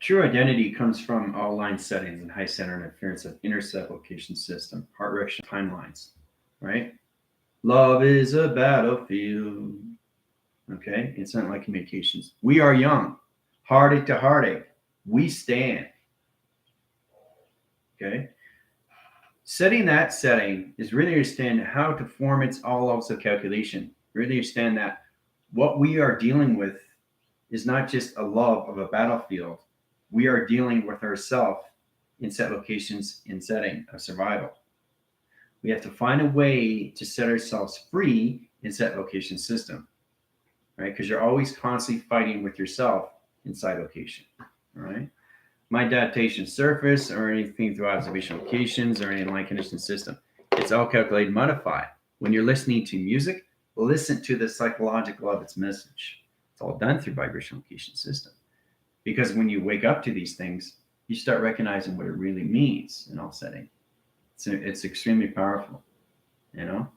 True identity comes from all line settings and high center interference of intercept location system, heart direction timelines, right? Love is a battlefield. Okay, it's not like communications. We are young, heartache to heartache. We stand. Okay, setting that setting is really understand how to form its all levels of calculation. Really understand that what we are dealing with is not just a love of a battlefield. We are dealing with ourselves in set locations in setting of survival. We have to find a way to set ourselves free in set location system, right? Because you're always constantly fighting with yourself inside location, right? My adaptation surface or anything through observation locations or any line condition system. It's all calculated, modified. When you're listening to music, listen to the psychological of its message. It's all done through vibration location system. Because when you wake up to these things, you start recognizing what it really means in all setting. It's extremely powerful, you know?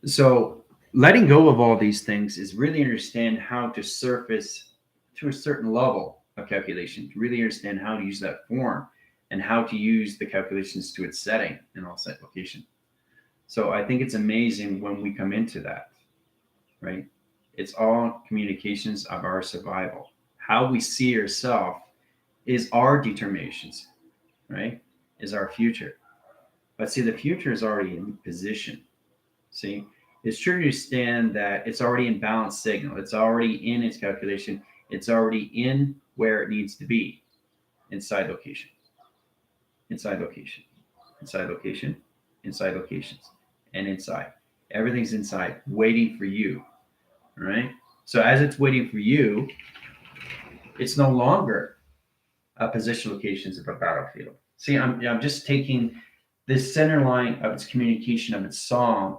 So letting go of all these things is really understand how to surface to a certain level of calculation, to really understand how to use that form and how to use the calculations to its setting in all set location. So I think it's amazing when we come into that, right? It's all communications of our survival. How we see ourselves is our determinations, right? Is our future. But see, the future is already in position. See, it's true to understand that it's already in balanced signal. It's already in its calculation. It's already in where it needs to be inside location, inside location, inside location, inside locations, and inside. Everything's inside, waiting for you. All right. So as it's waiting for you, it's no longer a position locations of a battlefield. See, I'm just taking this center line of its communication of its song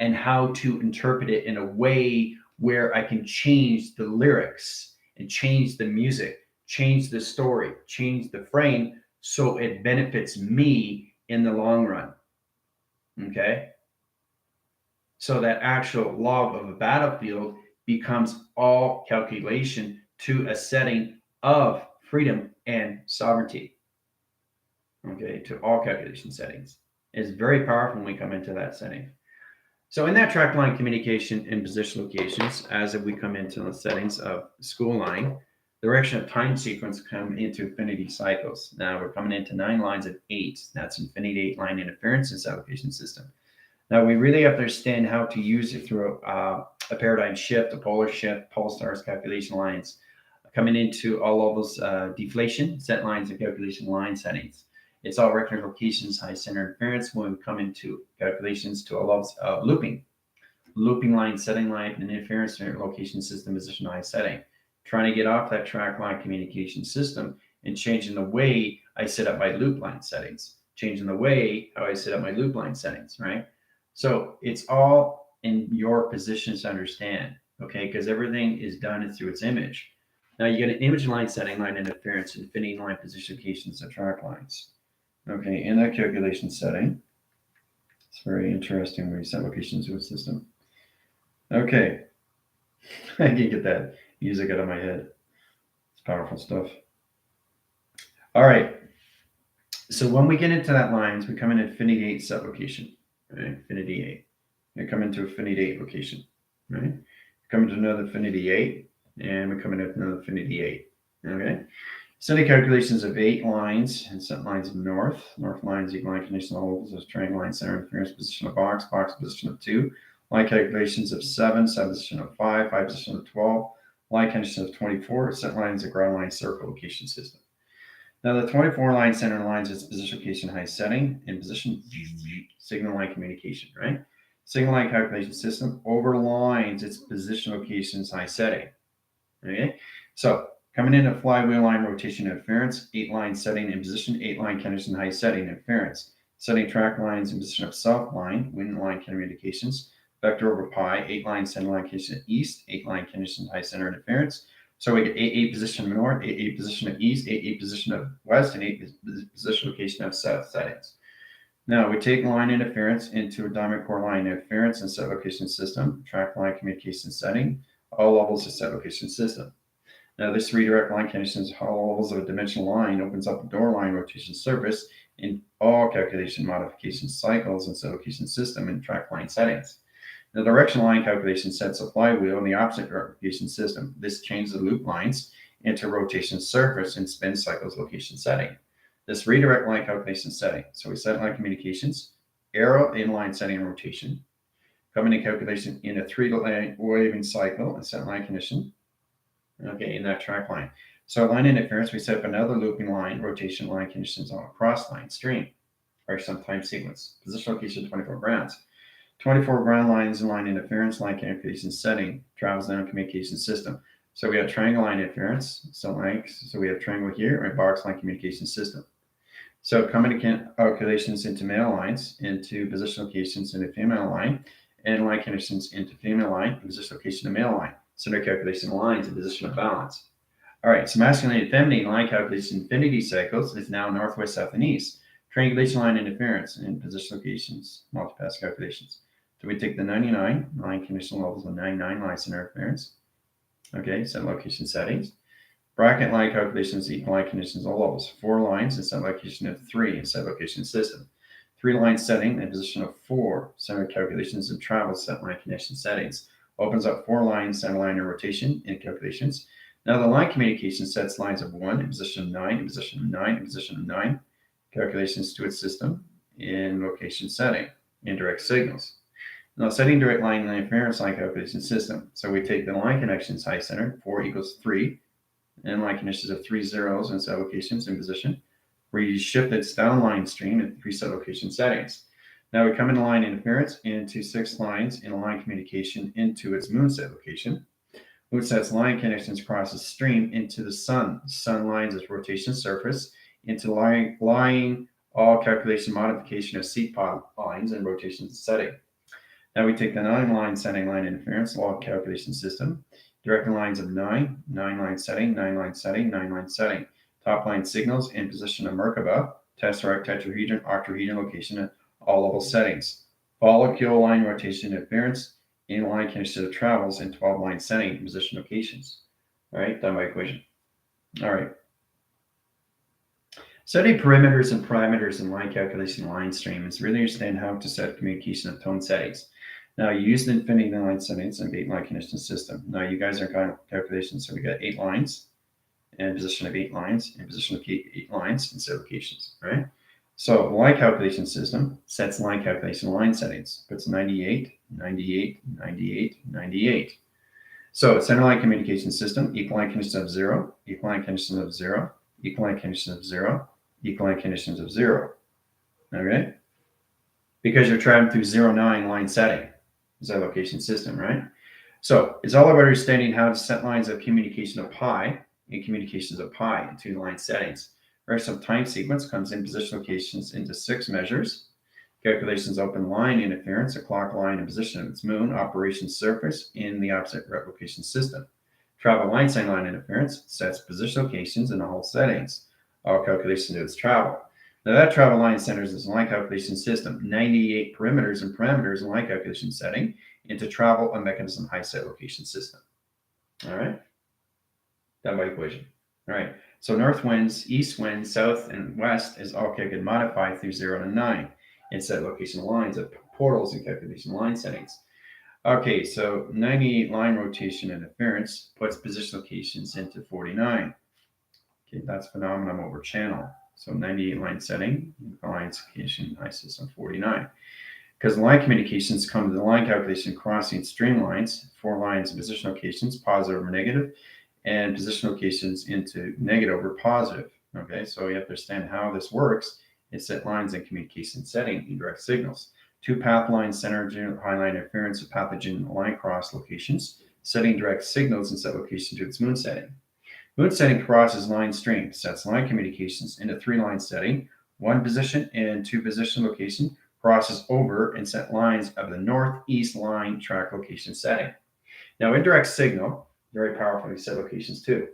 and how to interpret it in a way where I can change the lyrics and change the music, change the story, change the frame so it benefits me in the long run. Okay? So that actual log of a battlefield becomes all calculation to a setting of freedom and sovereignty. Okay, to all calculation settings. It's very powerful when we come into that setting. So in that track line communication and position locations, as we come into the settings of school line, the direction of time sequence come into infinity cycles. Now we're coming into 9 lines of 8. That's infinity 8 line interference in allocation system. Now we really have to understand how to use it through a paradigm shift, a polar shift, pulsars, calculation lines, coming into all of those deflation, set lines, and calculation line settings. It's all reference locations, high center interference when we come into calculations to all levels of looping. Looping line, setting line, and interference location system position high setting. Trying to get off that track line communication system and changing the way I set up my loop line settings. Changing the way how I set up my loop line settings, right? So it's all in your positions to understand, okay? Because everything is done through its image. Now you get an image line setting, line interference, infinity line position locations, and track lines. Okay, in that calculation setting, it's very interesting when you set locations to a system. Okay, I can't get that music out of my head. It's powerful stuff. All right, so when we get into that lines, we come in infinity 8 set location, right? Infinity 8. We come into infinity 8 location, right? We come into another infinity 8, and we come into another infinity 8, okay? Setting calculations of 8 lines and set lines of north lines, equal line condition all levels of triangle line center interference position of box position of 2, line calculations of 7 position of 5 position of 12, line condition of 24, set lines of ground line circle location system. Now the 24 line center lines is position location high setting and position signal line communication, right? Signal line calculation system overlines its position locations high setting. Okay, so coming in a flywheel line rotation interference, 8 line setting in position, 8 line condition high setting interference, setting track lines in position of south line, wind line communications, vector over pi, 8 line center line condition east, 8 line condition high center interference. So we get 8 position of north, 8 position of east, 8 position of west, and 8 position location of south settings. Now we take line interference into a diamond core line interference and set location system, track line communication setting, all levels of set location system. Now, this redirect line conditions all levels of a dimensional line opens up a door line rotation surface in all calculation modification cycles and location system and track line settings. The direction line calculation sets a flywheel in the opposite rotation system. This changes the loop lines into rotation surface and spin cycles location setting. This redirect line calculation setting. So we set line communications, arrow inline setting and rotation. Coming in calculation in a 3 waving cycle and set line condition. Okay, in that track line. So line interference, we set up another looping line, rotation line conditions on a cross line stream, or some time sequence. Position location 24 grounds. 24 ground lines and line interference, line communication setting, travels down communication system. So we have triangle line interference, so we have triangle here, and box line communication system. So coming calculations into male lines, into position locations into female line, and line conditions into female line, and position location to male line. Center calculation lines and position of balance. All right, so masculine and feminine line calculation infinity cycles is now northwest, south, and east. Triangulation line interference and position locations, multipass calculations. So we take the 99 line condition levels of 99 line center interference. Okay, set location settings. Bracket line calculations, equal line conditions, all levels. 4 lines and set location of 3 and set location system. 3 line setting and position of 4, center calculations and travel set line condition settings. Opens up 4 lines, center line and rotation in calculations. Now the line communication sets lines of 1 in position of 9, in position of 9, in position of 9. Calculations to its system in location setting, indirect signals. Now setting direct line interference line calculation system. So we take the line connections high center, 4 equals 3, and line conditions of 3 zeros and set locations in position. We shift its downline stream in 3 set location settings. Now we come into line interference into 6 lines in a line communication into its moon set location. Moon set's line connections crosses stream into the sun. Sun lines its rotation surface into lying all calculation modification of seat pod lines and rotation setting. Now we take the 9 line setting line interference log calculation system, directing lines of 9, 9 line setting, 9 line setting, 9 line setting, top line signals in position of Merkaba, tesseract, tetrahedron, octahedron location at all level settings. Follicle line rotation interference in line condition of travels in 12 line setting position locations. All right, done by equation. All right. Setting perimeters and parameters in line calculation line stream is really understand how to set communication of tone settings. Now you use the infinity line settings and 8 line condition system. Now you guys are calculations, so we got 8 lines and position of 8 lines and position of 8 lines and set locations, right? So line calculation system sets line calculation line settings, puts 98, 98, 98, 98. So center line communication system, equal line conditions of 0, equal line conditions of 0, equal line conditions of 0, equal line conditions of 0. Okay? Because you're traveling through 0, 9 line setting. Is that location system, right? So it's all about understanding how to set lines of communication of pi and communications of pi into line settings. Rest of time sequence comes in position locations into 6 measures. Calculations open line interference, a clock line and position of its moon, operation surface in the opposite replication system. Travel line sign line interference sets position locations in all settings. All calculations of its travel. Now that travel line centers its line calculation system, 98 perimeters and parameters in line calculation setting into travel and mechanism high set location system. All right, done by equation. All right, so north winds, east winds, south and west is all calculated modified through 0 to 9 in set location lines of portals and calculation line settings. Okay, so 98 line rotation interference puts position locations into 49. Okay, that's phenomenon over channel. So 98 line setting, line communication high system 49. Because line communications come to the line calculation crossing stream lines, 4 lines and position locations, positive or negative, and position locations into negative or positive. Okay, so you have to understand how this works. It's set lines and communication setting indirect signals. 2 path lines, center high line interference of pathogen line cross locations, setting direct signals and set location to its moon setting. Moon setting crosses line stream, sets line communications into 3 line setting, 1 position and 2 position location, crosses over and set lines of the northeast line track location setting. Now indirect signal, very powerfully set locations too.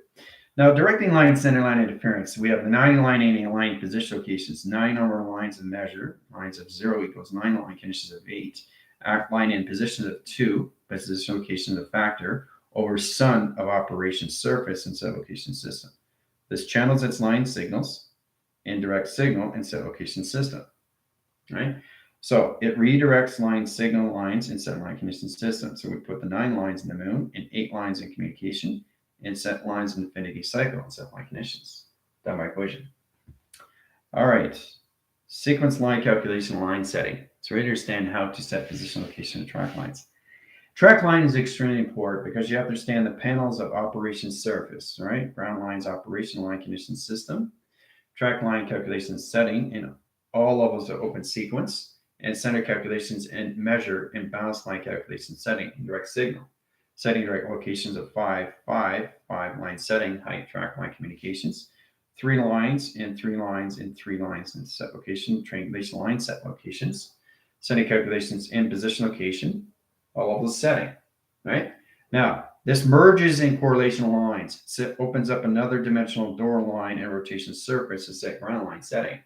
Now directing line and center line interference, we have the 9 line and 8 line position locations, 9 over lines of measure, lines of 0 equals 9 line conditions of 8, act line in position of 2, position location of factor, over sun of operation surface and set location system. This channels its line signals, indirect signal, and set location system. Right? So it redirects line signal lines in set line condition system. So we put the 9 lines in the moon and 8 lines in communication and set lines in infinity cycle and set line conditions. Done by equation. All right. Sequence line calculation, line setting. So we understand how to set position, location, of track lines. Track line is extremely important because you have to understand the panels of operation surface, right? Ground lines, operation line condition system, track line calculation setting in all levels of open sequence, and center calculations and measure and balance line calculation setting in direct signal. Setting direct locations of 5 line setting, height, track line communications, 3 lines and 3 lines and 3 lines in set location, triangulation line set locations, setting calculations in position location, all of the setting, right? Now, this merges in correlation lines. So it opens up another dimensional door line and rotation surface to set ground line setting.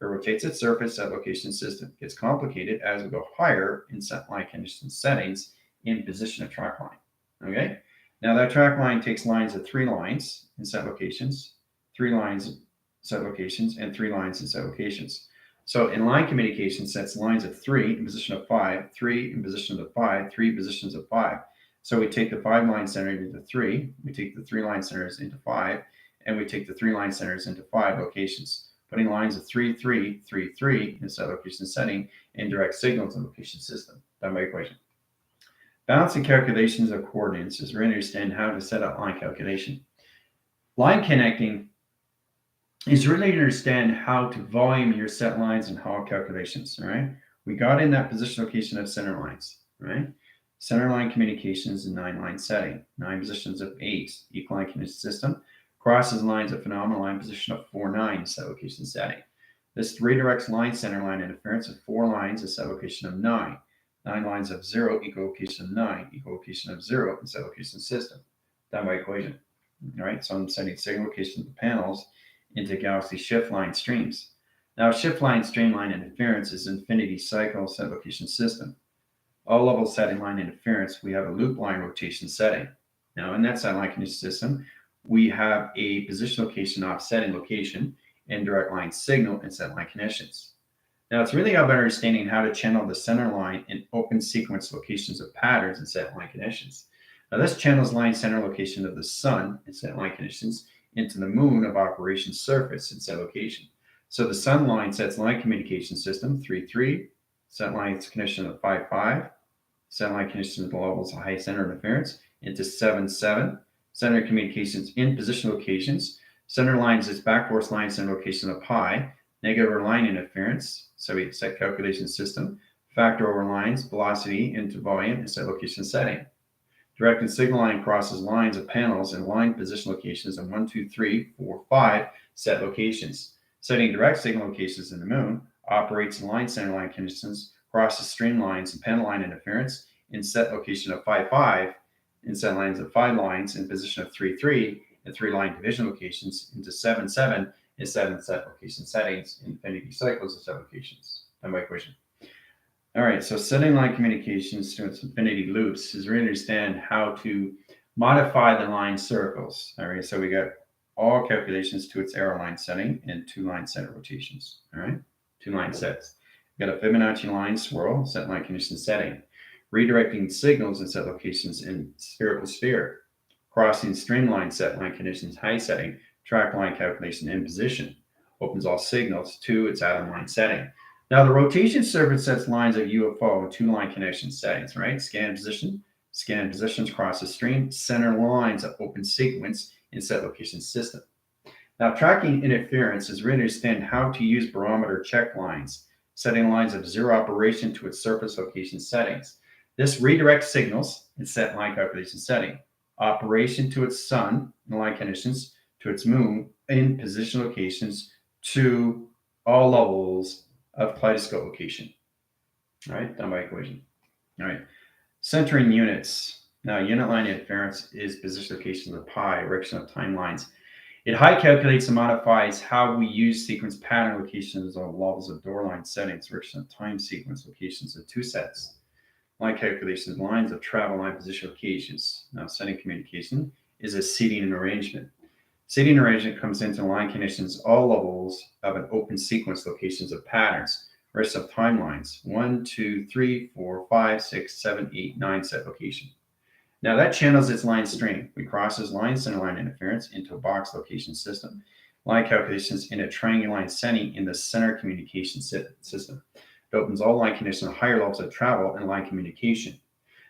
It rotates its surface set location system. It gets complicated as we go higher in set line condition settings in position of track line. Okay? Now that track line takes lines of 3 lines in set locations, 3 lines set locations, and 3 lines in set locations. So in line communication sets lines of 3 in position of 5, 3 in position of 5, 3 positions of 5. So we take the 5 line centers into 3, we take the 3 line centers into 5, and we take the 3 line centers into 5 locations, putting lines of 3, 3, 3, 3 in set location setting in direct signals and location system. Done by equation. Balancing calculations of coordinates is we understand how to set up line calculation. Line connecting is really to understand how to volume your set lines and Hall calculations, all right? We got in that position location of center lines, right? Center line communications and 9 line setting, 9 positions of 8, equal line condition system, crosses lines of phenomenal line position of 4, 9, set location setting. This redirects line center line interference of 4 lines of set location of 9, 9 lines of 0, equal location of 9, equal location of 0, and set location system. Done by equation. All right, so I'm setting signal location of the panels into galaxy shift line streams. Now, shift line streamline interference is infinity cycle set location system. All level setting line interference, we have a loop line rotation setting. Now, in that set line condition system, we have a position location offsetting location and direct line signal and set line conditions. Now, it's really about understanding how to channel the center line in open sequence locations of patterns and set line conditions. Now, this channels line center location of the sun and set line conditions into the moon of operation surface and set location. So the sun line sets line communication system 3, 3, set line condition of 5, 5, set line condition of the levels of high center interference into 7, 7, center communications in position locations. Center lines is backforce line center location of pi, negative line interference. So we set calculation system, factor over lines, velocity into volume, and set location setting. Direct and signal line crosses lines of panels and line position locations of 1, 2, 3, 4, 5 set locations. Setting direct signal locations in the moon, operates in line center line conditions, crosses stream lines and panel line interference in set location of 5, 5, in set lines of 5 lines in position of 3, 3, and 3 line division locations into 7, 7, and 7 set location settings, infinity cycles of set locations. Done by equation. All right, so setting line communications to its infinity loops is really understand how to modify the line circles. All right, so we got all calculations to its arrow line setting and 2 line set rotations. All right, 2 line sets. We got a Fibonacci line swirl, set line condition setting, redirecting signals and set locations in spherical sphere, crossing streamline set line conditions high setting, track line calculation in position, opens all signals to its atom line setting. Now, the rotation surface sets lines of UFO and 2 line connection settings, right? Scan positions cross the stream, center lines of open sequence in set location system. Now, tracking interference is really understand how to use barometer check lines, setting lines of 0 operation to its surface location settings. This redirects signals in set line calculation setting, operation to its sun in line conditions, to its moon in position locations, to all levels of kaleidoscope location. All right, done by equation. All right, centering units. Now, unit line interference is position location of the pi, direction of timelines. It high calculates and modifies how we use sequence pattern locations of levels of door line settings, direction of time sequence locations of 2 sets. Line calculations, lines of travel, line position locations. Now, setting communication is a seating and arrangement. Seating arrangement comes into line conditions all levels of an open sequence locations of patterns, rest of timelines, 1, 2, 3, 4, 5, 6, 7, 8, 9 set location. Now that channels its line string. We crosses line center line interference into a box location system. Line calculations in a triangle line setting in the center communication system. It opens all line conditions higher levels of travel and line communication.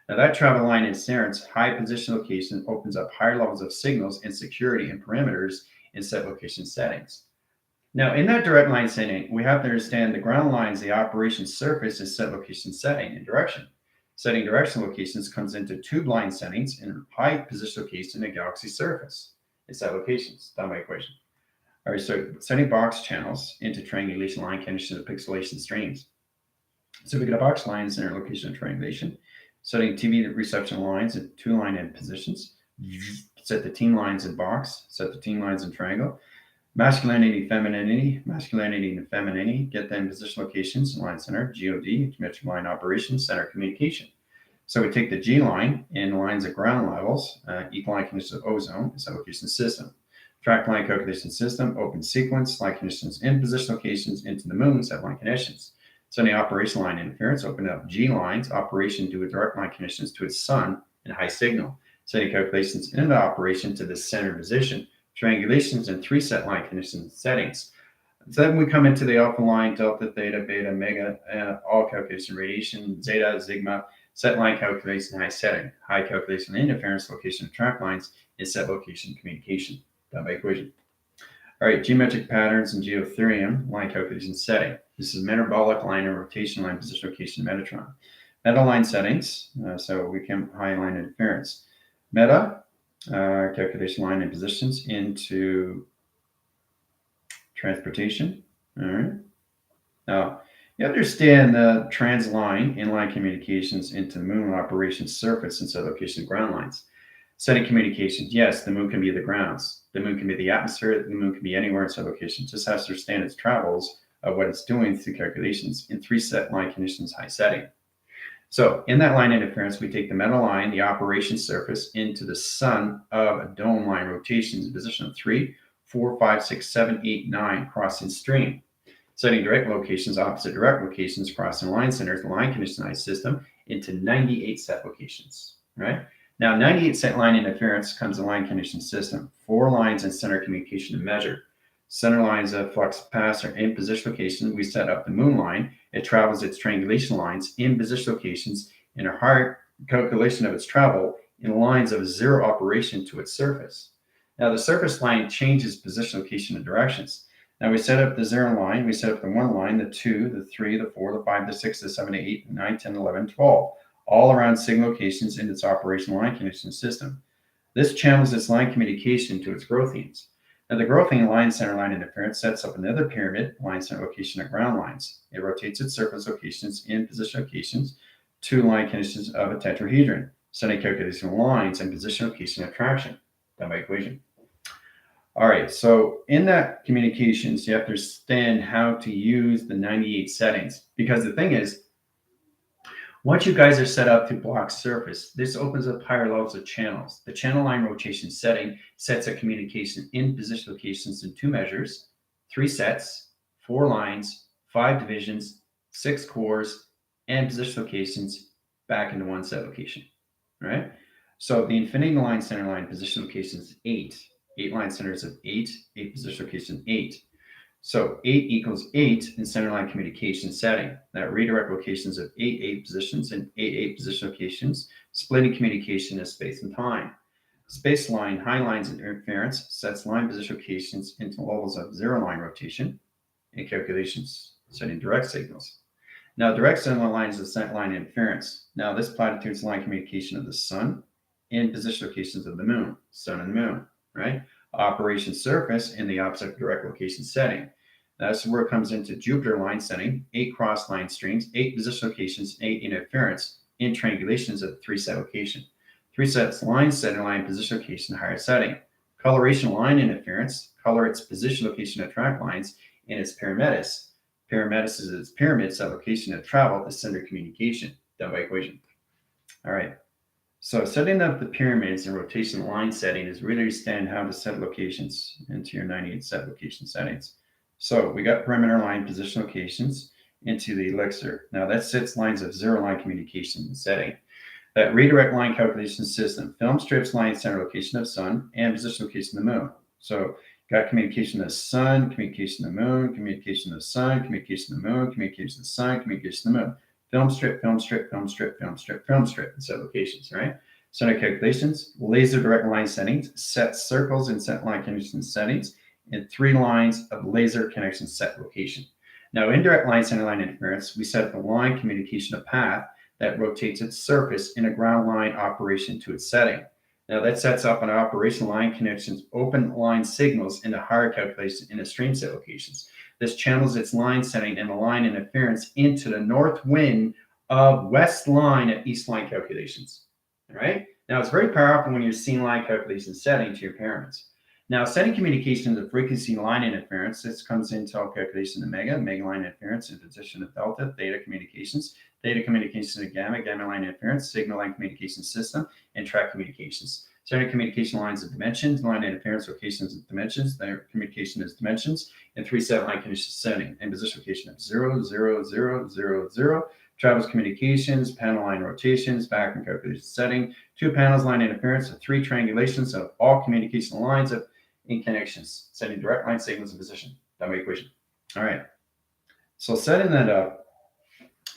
Now that travel line interference high position location opens up higher levels of signals and security and parameters in set location settings. Now in that direct line setting, we have to understand the ground lines, the operation surface is set location setting and direction. Setting direction locations comes into tube line settings and high position location and galaxy surface. It's set locations, done by equation. All right, so setting box channels into triangulation line conditions of pixelation streams. So we get a box line center location of triangulation, setting TV reception lines in two line end positions, set the team lines in box, set the team lines in triangle, masculinity, femininity, and femininity, get them position locations in line center, GOD, geometric line operation, center communication. So we take the G line in lines of ground levels, equal line conditions of ozone, set location system. Track line calculation system, open sequence, line conditions in position locations into the moon, set line conditions. Setting operation line interference, open up G lines, operation due to direct line conditions to its sun and high signal. Setting calculations in the operation to the center position. Triangulations and three set line conditions settings. So then we come into the alpha line, delta, theta, beta, omega, all calculation radiation, zeta, sigma, set line calculation, high setting, high calculation interference, location of track lines, and set location communication, done by equation. All right, geometric patterns and geotherium, line calculation setting. This is metabolic line and rotation line position location Metatron. Meta line settings, so we can high line interference. Meta, calculation line and positions into transportation. All right. Now, you understand the trans line and line communications into moon operations surface and set location ground lines. Setting communications, yes, the moon can be the grounds. The moon can be the atmosphere. The moon can be anywhere in set location. Just has to understand its travels of what it's doing through calculations in three set line conditions high setting. So in that line interference, we take the metal line, the operation surface, into the sun of a dome line rotations in position of 3, 4, 5, 6, 7, 8, 9, crossing stream. Setting direct locations, opposite direct locations, crossing line centers, the line conditionized system into 98 set locations, right? Now, 98 set line interference comes the line condition system. 4 lines in center communication to measure. Center lines of flux capacitor in position location. We set up the moon line. It travels its triangulation lines in position locations in a hard calculation of its travel in lines of zero operation to its surface. Now the surface line changes position location and directions. Now we set up the 0 line, we set up the 1 line, the 2, the 3, the 4, the 5, the 6, the 7, the 8, the 9, 10, 11, 12, all around signal locations in its operational line condition system. This channels its line communication to its growthians. Now the growthian line center line interference sets up another pyramid, line center location at ground lines. It rotates its surface locations in position locations to line conditions of a tetrahedron, setting calculation lines and position location attraction, done by equation. All right, so in that communications, you have to understand how to use the 98 settings, because the thing is, once you guys are set up to block surface, this opens up higher levels of channels. The channel line rotation setting sets a communication in position locations in 2 measures, 3 sets, 4 lines, 5 divisions, 6 cores, and position locations back into 1 set location, right? So the infinity line center line position locations 8 line centers of 8 position location 8. So 8 equals 8 in centerline communication setting. That redirect locations of 8 positions and 8 position locations, splitting communication as space and time. Space line, high lines interference sets line position locations into levels of 0 line rotation and calculations, setting direct signals. Now direct signal lines is set line interference. Now this platitudes line communication of the sun in position locations of the moon, sun and moon, right? Operation surface in the opposite direct location setting. That's where it comes into Jupiter line setting, 8 cross line streams, 8 position locations, 8 interference in triangulations at 3 set location. 3 sets line center line position location higher setting. Coloration line interference, color its position location of track lines in its pyramidus. Pyramidus is its pyramid set location of travel to center communication, done by equation. All right. So setting up the pyramids and rotation line setting is really understand how to set locations into your 98 set location settings. So we got perimeter line position locations into the elixir. Now that sets lines of zero line communication setting. That redirect line calculation system, film strips line center location of sun and position location of the moon. So got communication of sun, communication of moon, communication of sun, communication of moon, communication of sun, communication of moon. Film strip, film strip, film strip, film strip, film strip, and set locations, right? Center calculations, laser direct line settings, set circles and set line connection settings, and 3 lines of laser connection set location. Now, indirect line center line interference, we set up the line communication of path that rotates its surface in a ground line operation to its setting. Now that sets up an operation line connections, open line signals into higher calculation in a stream set locations. This channels its line setting and the line interference into the north wind of west line at east line calculations. All right. Now it's very powerful when you're seeing line calculation setting to your pyramids. Now, setting communication to frequency line interference, this comes into all calculation of mega line interference in position of delta, theta communications to gamma line interference, signal line communication system, and track communications. Setting communication lines of dimensions, line interference locations of dimensions, their communication is dimensions, and 3 set line condition setting, and position location of 0, 0, 0, 0, 0. Travels communications, panel line rotations, back and calculation setting, 2 panels line interference, and 3 triangulations of all communication lines of in connections, setting direct line signals in position. That equation. All right. So setting that up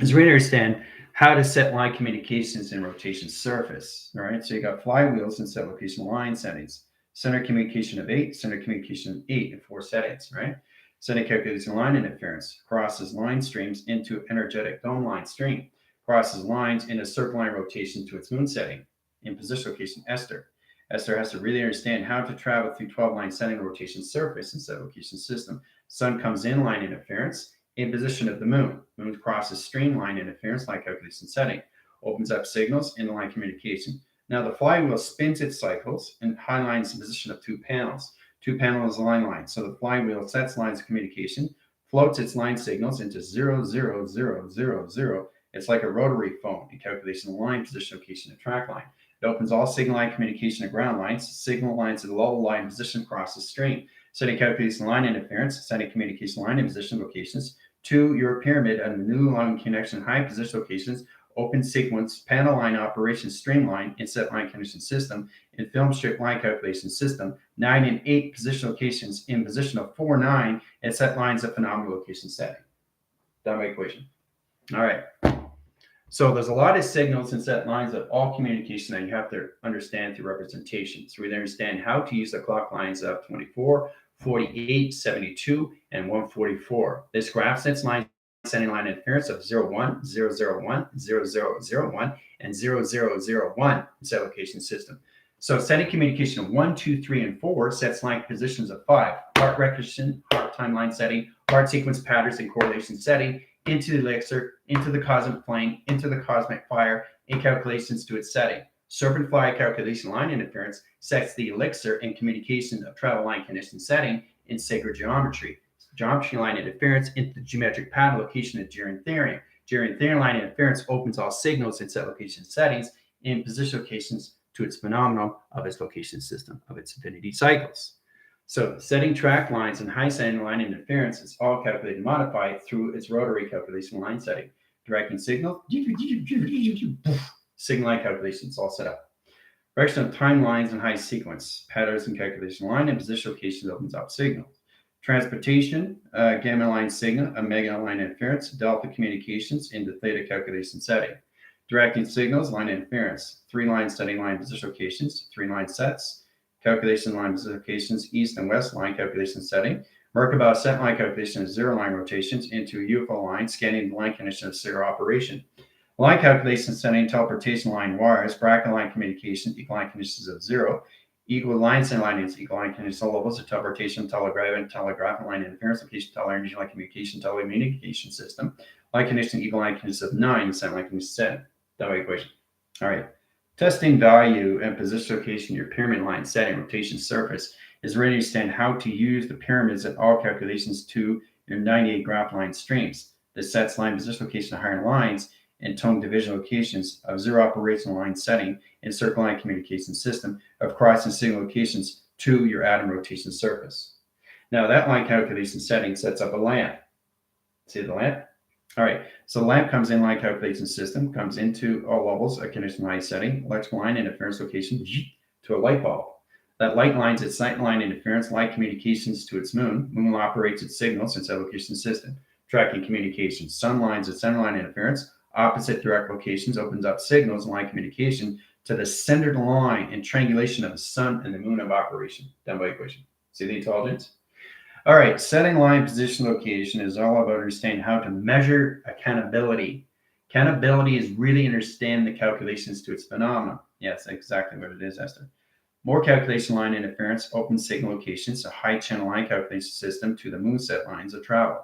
is really understand how to set line communications in rotation surface. All right. So you got flywheels and set location line settings. Center communication of 8, center communication of 8 in 4 settings, right? Setting calculation line interference, crosses line streams into energetic dome line stream, crosses lines in a circle line rotation to its moon setting. In position location Esther. Esther has to really understand how to travel through 12 line setting rotation surface and set location system. Sun comes in line interference in position of the moon. Moon crosses streamline interference line calculation setting. Opens up signals in the line communication. Now the flywheel spins its cycles and highlines in position of 2 panels. 2 panels line. So the flywheel sets lines of communication, floats its line signals into 0, 0, 0, 0, 0. It's like a rotary phone in calculation of line, position, location, and track line. It opens all signal line communication to ground lines, signal lines to the level line position crosses stream. Setting calculation line interference, setting communication line and position locations to your pyramid and new line connection high position locations, open sequence, panel line operation streamline, and set line connection system, and film strip line calculation system, 9 and 8 position locations in position of 4, 9, and set lines of phenomenal location setting. That's my equation. All right. So there's a lot of signals and set lines of all communication that you have to understand through representation. So we understand how to use the clock lines of 24, 48, 72, and 144. This graph sets lines setting line interference of 01, 001, 0001, and 0001 in set location system. So setting communication of 1, 2, 3, and 4 sets line positions of 5. Heart recognition, heart timeline setting, heart sequence patterns and correlation setting, into the elixir, into the cosmic plane, into the cosmic fire, and calculations to its setting. Serpent fly calculation line interference sets the elixir and communication of travel line condition setting in sacred geometry. Geometry line interference into the geometric pattern location of geotherium. Geotherium line interference opens all signals in set location settings in position locations to its phenomenal of its location system of its infinity cycles. So setting track lines and high setting line interference is all calculated and modified through its rotary calculation line setting. Directing signal, signal line calculations all set up. Direction of timelines and high sequence, patterns and calculation line and position locations opens up signals. Transportation, gamma line signal, omega line interference, delta communications into theta calculation setting. Directing signals, line interference, 3 line setting line position locations, 3 line sets. Calculation line locations, east and west line calculation setting. Merkabah set line calculation of 0 line rotations into UFO line, scanning the line condition of 0 operation. Line calculation setting, teleportation line wires, bracket line communication, equal line conditions of 0. Equal line setting line is equal line condition levels of teleportation, telegraph line interference, location, teleenergy line communication, telecommunication system. Line condition, equal line conditions of 9, set line condition setting. That equation. All right. Testing value and position location your pyramid line setting rotation surface is ready to understand how to use the pyramids at all calculations to your 98 graph line streams. This sets line position location of higher lines and tone division locations of zero operational line setting and circle line communication system of crossing signal locations to your atom rotation surface. Now that line calculation setting sets up a lamp. See the lamp? All right, so the lamp comes in line calculation system, comes into all levels, a condition line setting, electrical line interference location to a light bulb. That light lines its sight line interference, light communications to its moon. Moon operates its signals inside location system, tracking communications. Sun lines its center line interference, opposite direct locations, opens up signals and line communication to the centered line and triangulation of the sun and the moon of operation. Done by equation. See the intelligence? All right, setting line position location is all about understanding how to measure accountability. Accountability is really understanding the calculations to its phenomenon. Yes, exactly what it is, Esther. More calculation line interference opens signal locations, a high channel line calculation system to the moon set lines of travel.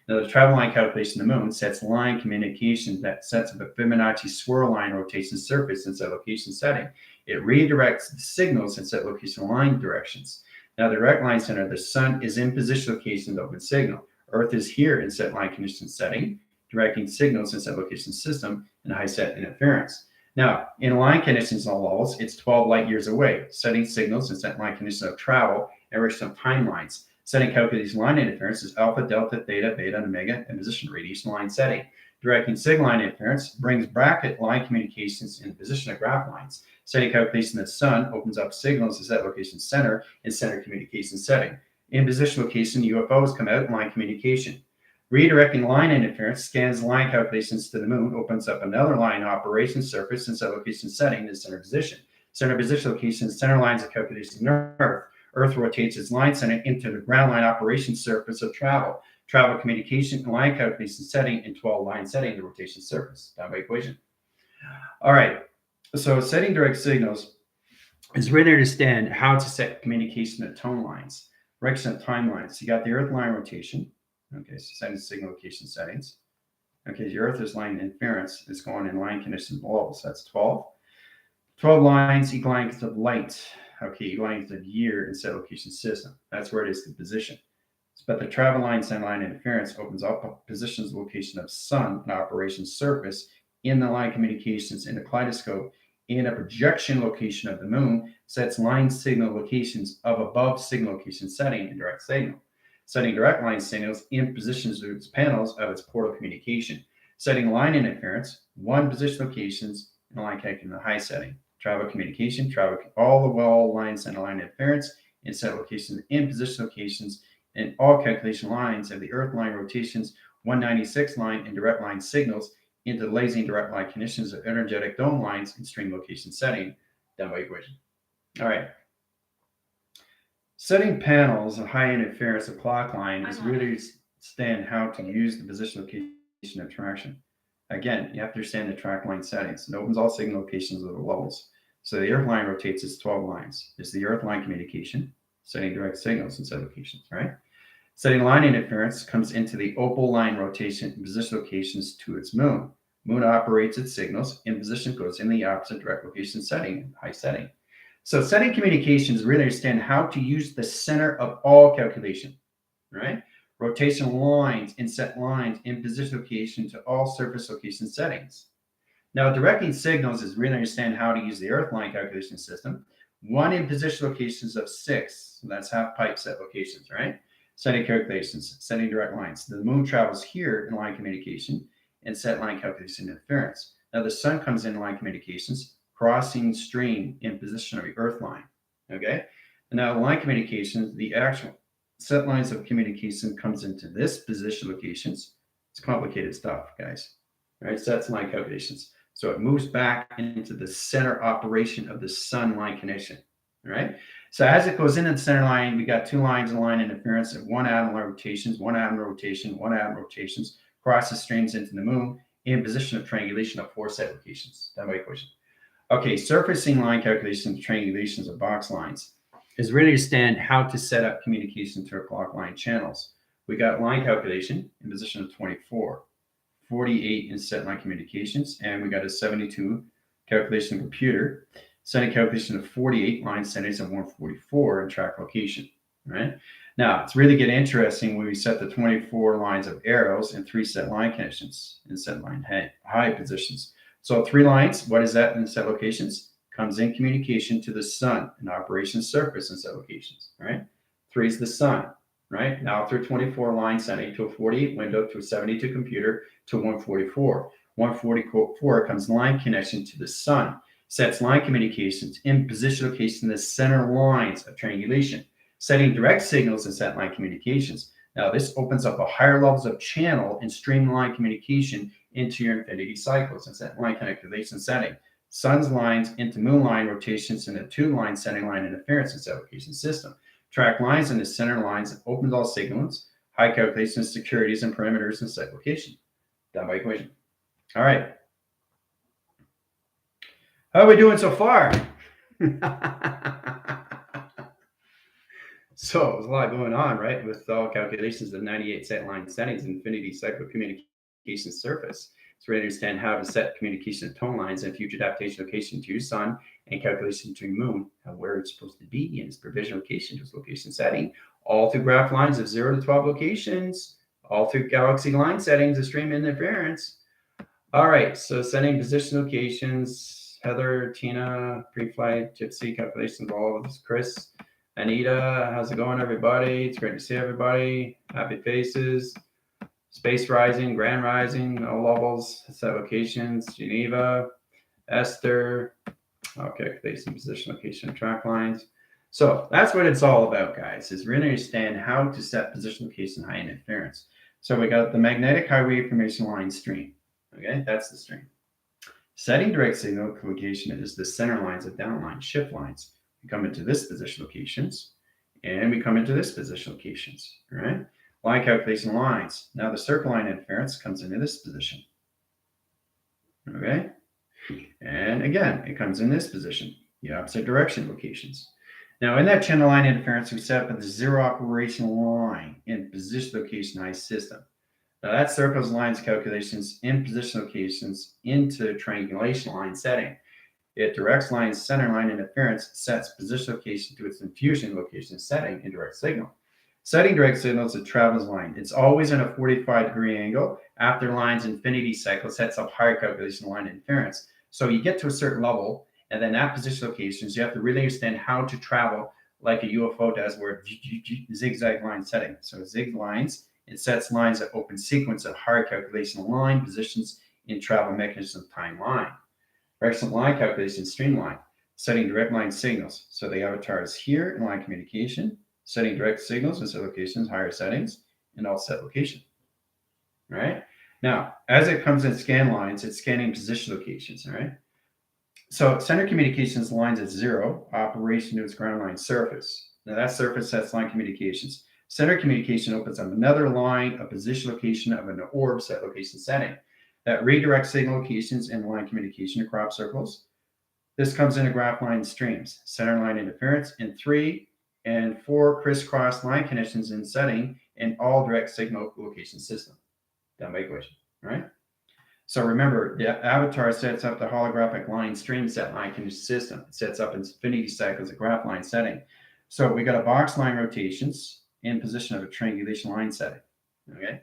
Now, the travel line calculation of the moon sets line communication that sets up a Fibonacci swirl line rotation surface inside location setting. It redirects the signals inside location line directions. Now, the direct line center, the sun is in position location to open signal. Earth is here in set line condition setting, directing signals in set location system and high set interference. Now, in line conditions on levels, it's 12 light years away, setting signals in set line conditions of travel and original timelines. Setting calculation line interference is alpha, delta, theta, beta, and omega, and position radiation line setting. Directing signal line interference brings bracket line communications in the position of graph lines. Setting calculation of the sun opens up signals to set location center and center communication setting. In position location, UFOs come out in line communication. Redirecting line interference scans line calculations to the moon, opens up another line operation surface and set location setting to center position. Center position location, center lines of calculation Earth. Earth rotates its line center into the ground line operation surface of travel. Travel communication line calculation setting and 12 line setting the rotation surface. Down by equation. All right. So setting direct signals is really to understand how to set communication at tone lines, direction of timelines. You got the Earth line rotation. Okay, so setting signal location settings. Okay, the Earth is line interference is going in line conditions below. So that's 12. 12 lines equal length of light. Okay, equal length of year in set location system. That's where it is the position. But the travel line, center line interference opens up positions location of sun and operation surface in the line communications in the kaleidoscope in a projection location of the moon sets line signal locations of above signal location setting and direct signal. Setting direct line signals in positions of its panels of its portal communication. Setting line interference, one position locations in line connecting the high setting. Travel communication, travel all the well line center line interference in set locations in position locations and all calculation lines of the Earth line rotations, 196 line and direct line signals into the lazy and direct line conditions of energetic dome lines in stream location setting, done by equation. All right. Setting panels of high interference of clock line is really understand how to use the position location of traction. Again, you have to understand the track line settings. It opens all signal locations of the levels. So the Earth line rotates its 12 lines. It's the Earth line communication, setting direct signals in set locations, right? Setting line interference comes into the opal line rotation and position locations to its moon. Moon operates its signals in position goes in the opposite direct location setting, high setting. So setting communications really understand how to use the center of all calculation, right? Rotation lines and set lines in position location to all surface location settings. Now, directing signals is really understand how to use the Earth line calculation system. One in position locations of 6, so that's half pipe set locations, right? Setting calculations, setting direct lines. The moon travels here in line communication and set line calculation interference. Now the sun comes in line communications, crossing stream in position of the Earth line. Okay. And now line communications, the actual set lines of communication comes into this position locations. It's complicated stuff, guys. All right, sets line calculations. So it moves back into the center operation of the sun line connection. All right. So as it goes into the center line, we got 2 lines of line interference and 1 atom rotations, 1 atom rotation, 1 atom rotations, crosses streams into the moon in position of triangulation of 4 set locations. That by equation. Okay, surfacing line calculations, triangulations of box lines is really to understand how to set up communication to our clock line channels. We got line calculation in position of 24, 48 in set line communications, and we got a 72 calculation computer. Setting calculation of 48 line settings and 144 in track location. right? Now, it's really getting interesting when we set the 24 lines of arrows and 3 set line connections in set line high positions. So 3 lines, what is that in set locations? Comes in communication to the sun, an operation surface in set locations, right? 3 is the sun, right? Now through 24 line setting to a 48 window to a 72 computer to 144. 144 comes line connection to the sun, sets line communications in position location the center lines of triangulation, setting direct signals and set line communications. Now, this opens up a higher levels of channel and streamline communication into your infinity cycles and set line connectivation setting. Sun's lines into moon line rotations in a 2-line setting line interference and set location system. Track lines in the center lines and opens all signals, high calculations, securities, and parameters and set location. Done by equation. All right. How are we doing so far? So there's a lot going on, right? With all calculations of 98 set line settings, infinity cycle communication surface. So we understand how to set communication of tone lines and future adaptation location to your sun and calculation to your moon, where it's supposed to be in its provision location to its location setting, all through graph lines of 0 to 12 locations, all through galaxy line settings of stream interference. All right, so setting position locations, Heather, Tina, pre-flight, Gypsy, calculations, all of this, Chris, Anita, how's it going, everybody? It's great to see everybody. Happy faces. Space Rising, Grand Rising, all levels, set locations, Geneva, Esther. Okay, facing position, location, track lines. So that's what it's all about, guys, is really understand how to set position, location, high interference. So we got the magnetic highway information line stream. Okay, that's the stream. Setting direct signal location is the center lines of downline shift lines. We come into this position locations, and we come into this position locations, all right? Line calculation lines. Now the circle line interference comes into this position, okay? And again, it comes in this position, the opposite direction locations. Now in that channel line interference, we set up the 0 operational line in position location high system. Now that circles lines calculations in position locations into triangulation line setting. It directs line center line interference, sets position location to its infusion location setting in direct signal. Setting direct signals it travels line. It's always in a 45-degree angle. After line's infinity cycle sets up higher calculation line interference. So you get to a certain level, and then at position locations, you have to really understand how to travel like a UFO does, where zigzag line setting. So zig lines, it sets lines that open sequence of higher calculation line positions in travel mechanism timeline. Directional line calculation streamline, setting direct line signals. So the avatar is here in line communication, setting direct signals and set locations, higher settings, and all set location. All right. Now, as it comes in scan lines, it's scanning position locations. All right. So center communications lines at 0, operation to its ground line surface. Now that surface sets line communications. Center communication opens up another line of position location of an orb set location setting that redirects signal locations and line communication to crop circles. This comes into graph line streams, center line interference, and 3 and 4 crisscross line connections in setting and all direct signal location system. Done by equation, right? So remember, the avatar sets up the holographic line stream set line condition system. It sets up infinity cycles a graph line setting. So we got a box line rotations in position of a triangulation line setting. Okay.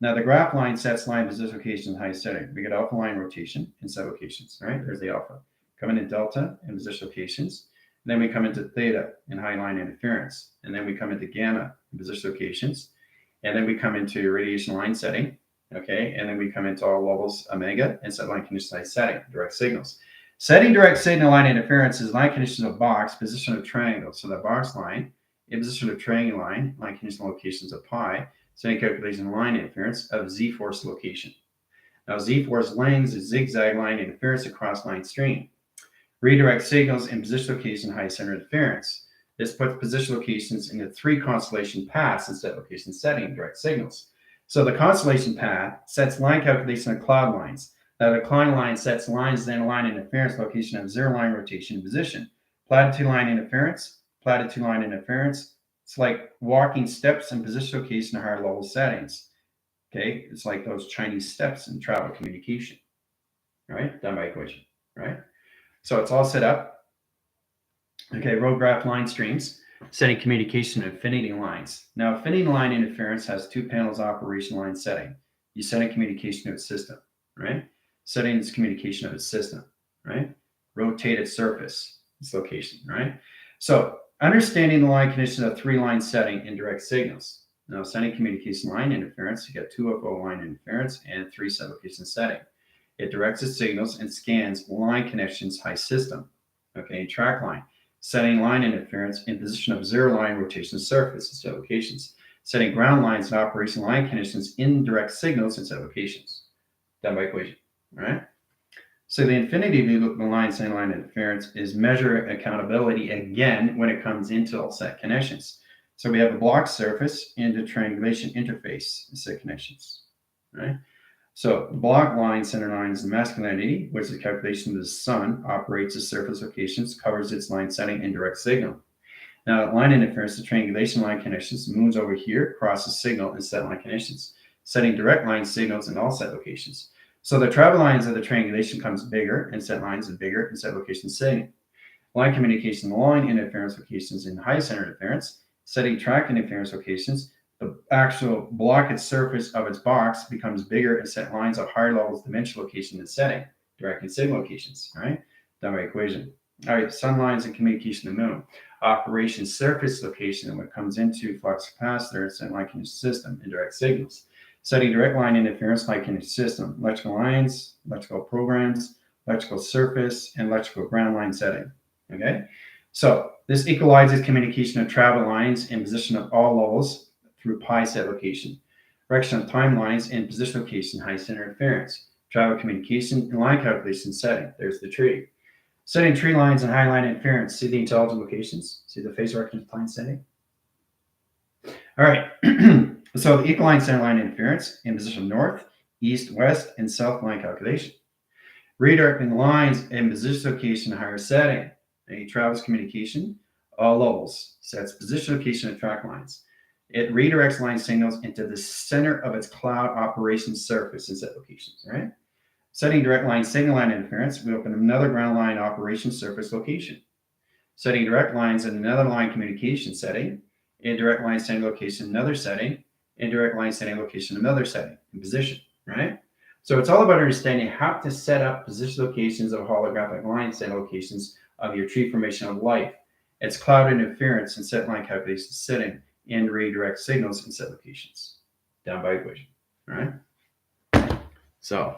Now the graph line sets line position locations high setting. We got alpha line rotation in set locations, right? There's the alpha. Coming in delta in position locations. And then we come into theta in high line interference. And then we come into gamma in position locations. And then we come into radiation line setting. Okay. And then we come into all levels omega and set line condition high setting, direct signals. Setting direct signal line interference is line condition of box, position of triangle. So that box line, in position of triangle line condition locations of pi, setting calculation line interference of z-force location. Now z-force lengths is zigzag line interference across line stream. Redirect signals in position location high center interference. This puts position locations into 3 constellation paths instead of location setting direct signals. So the constellation path sets line calculation of cloud lines. Now the cloud line sets lines then line interference location of 0 line rotation position. Platitude line interference, platitude line interference. It's like walking steps in position location of higher level settings. Okay, it's like those Chinese steps in travel communication. All right, done by equation. Right. So it's all set up. Okay, road graph line streams. Setting communication affinity lines. Now, affinity line interference has two panels operation line setting. You set a communication of its system, right? Setting its communication of its system, right? Rotated surface, its location, right? So understanding the line conditions of three-line setting in direct signals. Now, setting communication line interference, you get 2FO line interference and three set location setting. It directs its signals and scans line connections high system, okay, track line. Setting line interference in position of zero line rotation surface in set locations. Setting ground lines and operation line conditions in direct signals in set locations. Done by equation, all right? So the infinity of the line setting line interference is measure accountability again when it comes into all set connections. So we have a block surface and a triangulation interface set connections, right? So block line center lines and masculinity, which is a calculation of the sun, operates the surface locations, covers its line setting and direct signal. Now line interference, the triangulation line connections moves over here, crosses signal and set line connections, setting direct line signals in all set locations. So the travel lines of the triangulation comes bigger and set lines and bigger and set location setting. Line communication line interference locations in high center interference, setting track interference locations. The actual blocked surface of its box becomes bigger and set lines of higher levels dimension location and setting, direct and signal locations, right? Done by equation. All right, sun lines and communication to moon. Operation surface location and what comes into flux capacitor, set line condition system, and direct signals. Setting direct line interference line condition system, electrical lines, electrical programs, electrical surface, and electrical ground line setting. Okay, so this equalizes communication of travel lines in position of all levels through pi set location. Direction of timelines and position location, high center interference. Travel communication and line calculation setting. There's the tree. Setting tree lines and high line interference. See the intelligent locations? See the phase direction of line setting? All right. So the equal line center line interference in position north, east, west, and south line calculation. Redirecting lines in position location, higher setting. It travels communication, all levels. Sets position location of track lines. It redirects line signals into the center of its cloud operation surface in set locations, right? Setting direct line signal line interference, we open another ground line operation surface location. Setting direct lines in another line communication setting, indirect line setting location, another setting, indirect line setting location, another setting, in position, right? So it's all about understanding how to set up position locations of holographic line setting locations of your tree formation of life. It's cloud interference and set line calculation setting and redirect signals in set locations. Down by equation, all right? So,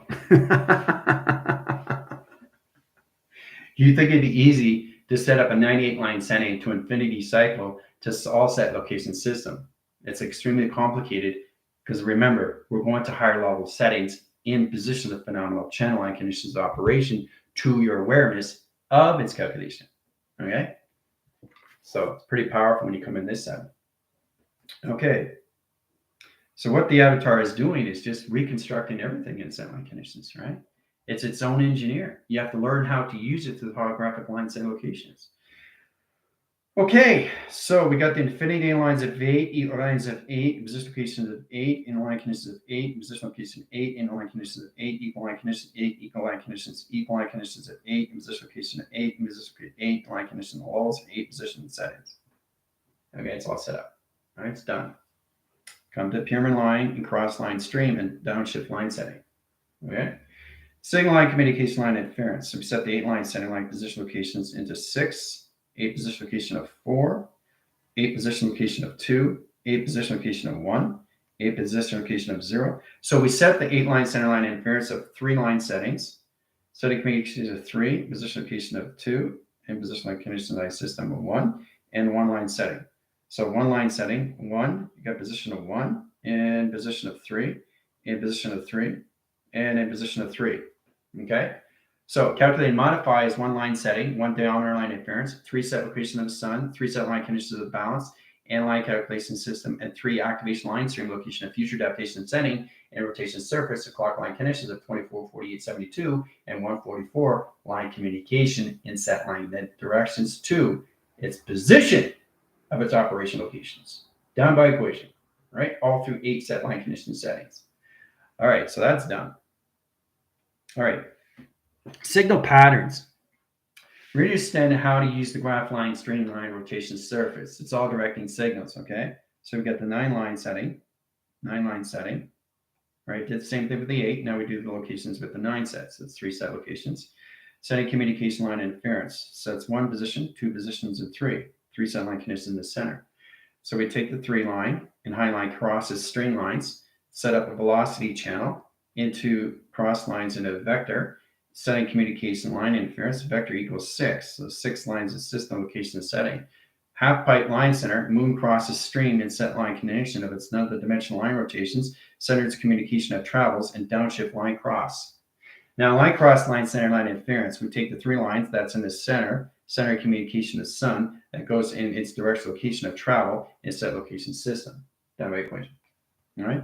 do you think it'd be easy to set up a 98 line setting to infinity cycle to all set location system? It's extremely complicated because remember, we're going to higher level settings in position of phenomenal channel line conditions of operation to your awareness of its calculation. Okay, so it's pretty powerful when you come in this setting. Okay, so what the avatar is doing is just reconstructing everything in set line conditions, right? It's its own engineer. You have to learn how to use it to the holographic lines and locations. Okay, so we got the infinity lines of 8, lines of 8, position locations of 8, in line conditions of 8, position location of 8, in line conditions of 8, equal line conditions of 8, equal line conditions of 8, in position location of 8, in position of 8, line condition of levels, 8 position settings. Okay, it's all set up. All right, it's done. Come to pyramid line and cross line stream and downshift line setting. Okay, signal line communication line interference. So we set the 8 line setting line position locations into 6. 8 position location of 4, 8 position location of 2, 8 position location of 1, 8 position location of 0. So we set the 8 line center line interference of 3 line settings, setting communications of 3, position location of 2, and position line condition line system of 1, and 1 line setting. So 1 line setting, 1, you got position of 1, and position of 3, and position of 3, and in position of 3. Okay? So calculate and modify is 1 line setting, 1 diameter line interference, 3 set location of the sun, 3 set line conditions of balance, and line calculation system, and 3 activation line stream location of future adaptation and setting, and rotation surface of clock line conditions of 24, 48, 72, and 144 line communication in set line directions to its position of its operation locations. Down by equation, right? All through 8 set line condition settings. All right, so that's done. All right. Signal patterns. We understand how to use the graph line, streamline, rotation surface. It's all directing signals, okay? So we got the 9-line setting, right? Did the same thing with the 8. Now we do the locations with the 9 sets. It's 3 set locations. Setting communication line interference. Sets 1 position, 2 positions, and 3. 3 set line conditions in the center. So we take the 3 line and high line crosses string lines, set up a velocity channel into cross lines into a vector, setting communication line interference, vector equals 6. So 6 lines of system location and setting. Half pipe line center, moon crosses stream and set line connection of its none of the dimensional line rotations, centers communication of travels, and downshift line cross. Now, line cross, line center, line interference, we take the 3 lines that's in the center communication of sun, that goes in its direct location of travel in set location system. Down by equation. All right.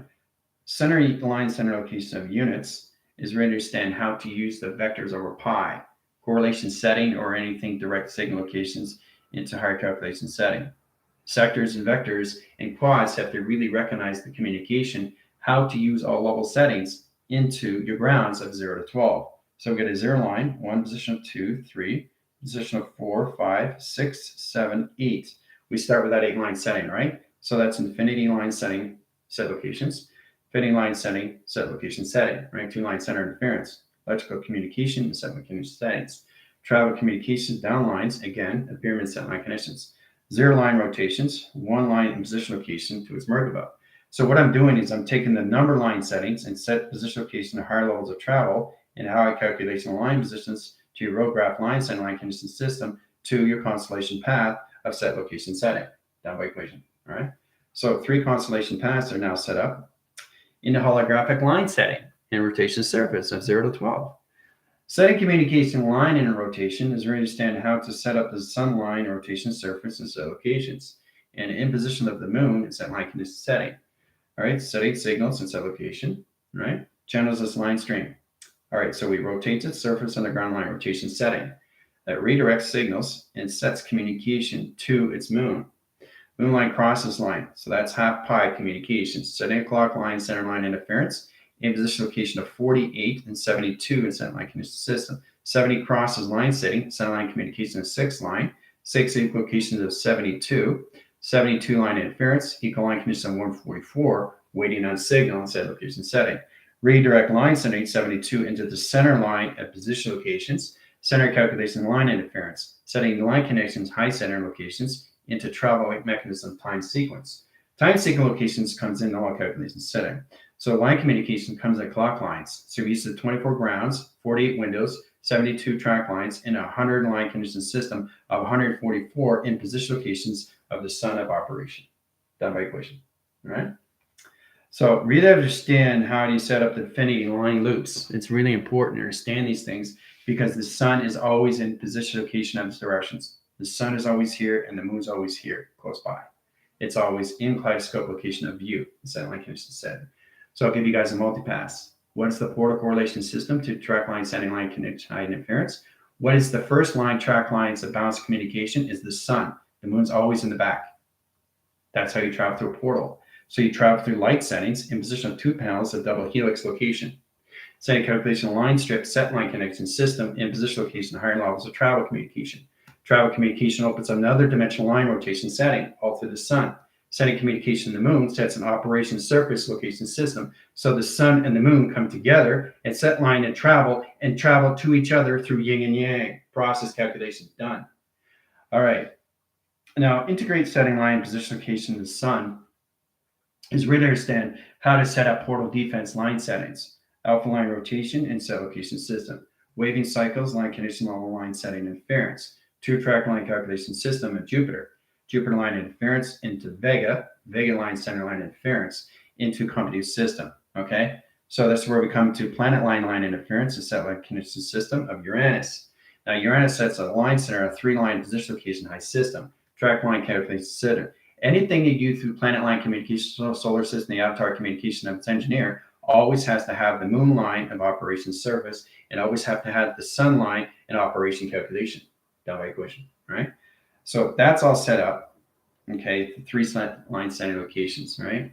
Center line center location of units is we understand how to use the vectors over pi, correlation setting, or anything direct signal locations into higher calculation setting. Sectors and vectors and quads have to really recognize the communication, how to use all level settings into your grounds of 0 to 12. So we get a 0 line, 1 position of 2, 3, position of 4, 5, 6, 7, 8. We start with that 8-line setting, right? So that's infinity line setting, set locations. Fitting line setting, set location setting, right? 2-line center interference. Electrical communication, set location settings. Travel communications, down lines, again, a pyramid set line connections. 0-line rotations, 1 line in position location to its Merkaba. So what I'm doing is I'm taking the number line settings and set position location to higher levels of travel and how I calculate the line positions to your road graph line center line condition system to your constellation path of set location setting, down by equation, all right? So 3 constellation paths are now set up in the holographic line setting and rotation surface of 0 to 12. Setting communication line in a rotation is we understand how to set up the sun line rotation surface and set locations. And in position of the moon, it's at line condition setting. All right, setting signals and set location, right? Channels this line stream. All right, so we rotate its surface on the ground line rotation setting that redirects signals and sets communication to its moon. Moon line crosses line, so that's half pi communication. Setting a clock line, center line interference, in position location of 48 and 72 in center line condition system. 70 crosses line setting, center line communication of 6 line, 6 locations of 72. 72 line interference, equal line condition of 144, waiting on signal and set location setting. Redirect line setting 72 into the center line at position locations, center calculation line interference, setting line connections, high center locations into travel mechanism time sequence. Time sequence locations comes in all calculation setting. So line communication comes at clock lines. So we use the 24 grounds, 48 windows, 72 track lines, and a 100 line condition system of 144 in position locations of the sun of operation. Done by equation. All right. So really understand how do you set up the infinity line loops. It's really important to understand these things because the sun is always in position location of its directions. The sun is always here and the moon's always here, close by. It's always in kaleidoscope location of view, the set line condition said. So I'll give you guys a multipass. What is the portal correlation system to track line, setting line, connection, high interference? What is the first line track lines of balanced communication is the sun. The moon's always in the back. That's how you travel through a portal. So you travel through light settings in position of 2 panels of double helix location. Setting calculation line strip set line connection system in position location higher levels of travel communication. Travel communication opens another dimensional line rotation setting all through the sun. Setting communication in the moon sets an operation surface location system. So the sun and the moon come together and set line and travel to each other through yin and yang. Process calculation done. All right. Now integrate setting line position location of the sun is really understand how to set up portal defense line settings, alpha line rotation and set location system, waving cycles, line condition level line setting interference, 2-track line calculation system of Jupiter line interference into Vega line center line interference into competitive system. Okay, so that's where we come to planet line interference and set line condition system of Uranus. Now Uranus sets a line center, a 3-line position location high system, track line calculation system. Anything you do through planet line communication, solar system, the avatar communication of its engineer, always has to have the moon line of operation surface and always have to have the sun line and operation calculation. Down by equation, right? So that's all set up, okay, 3 line setting locations, right?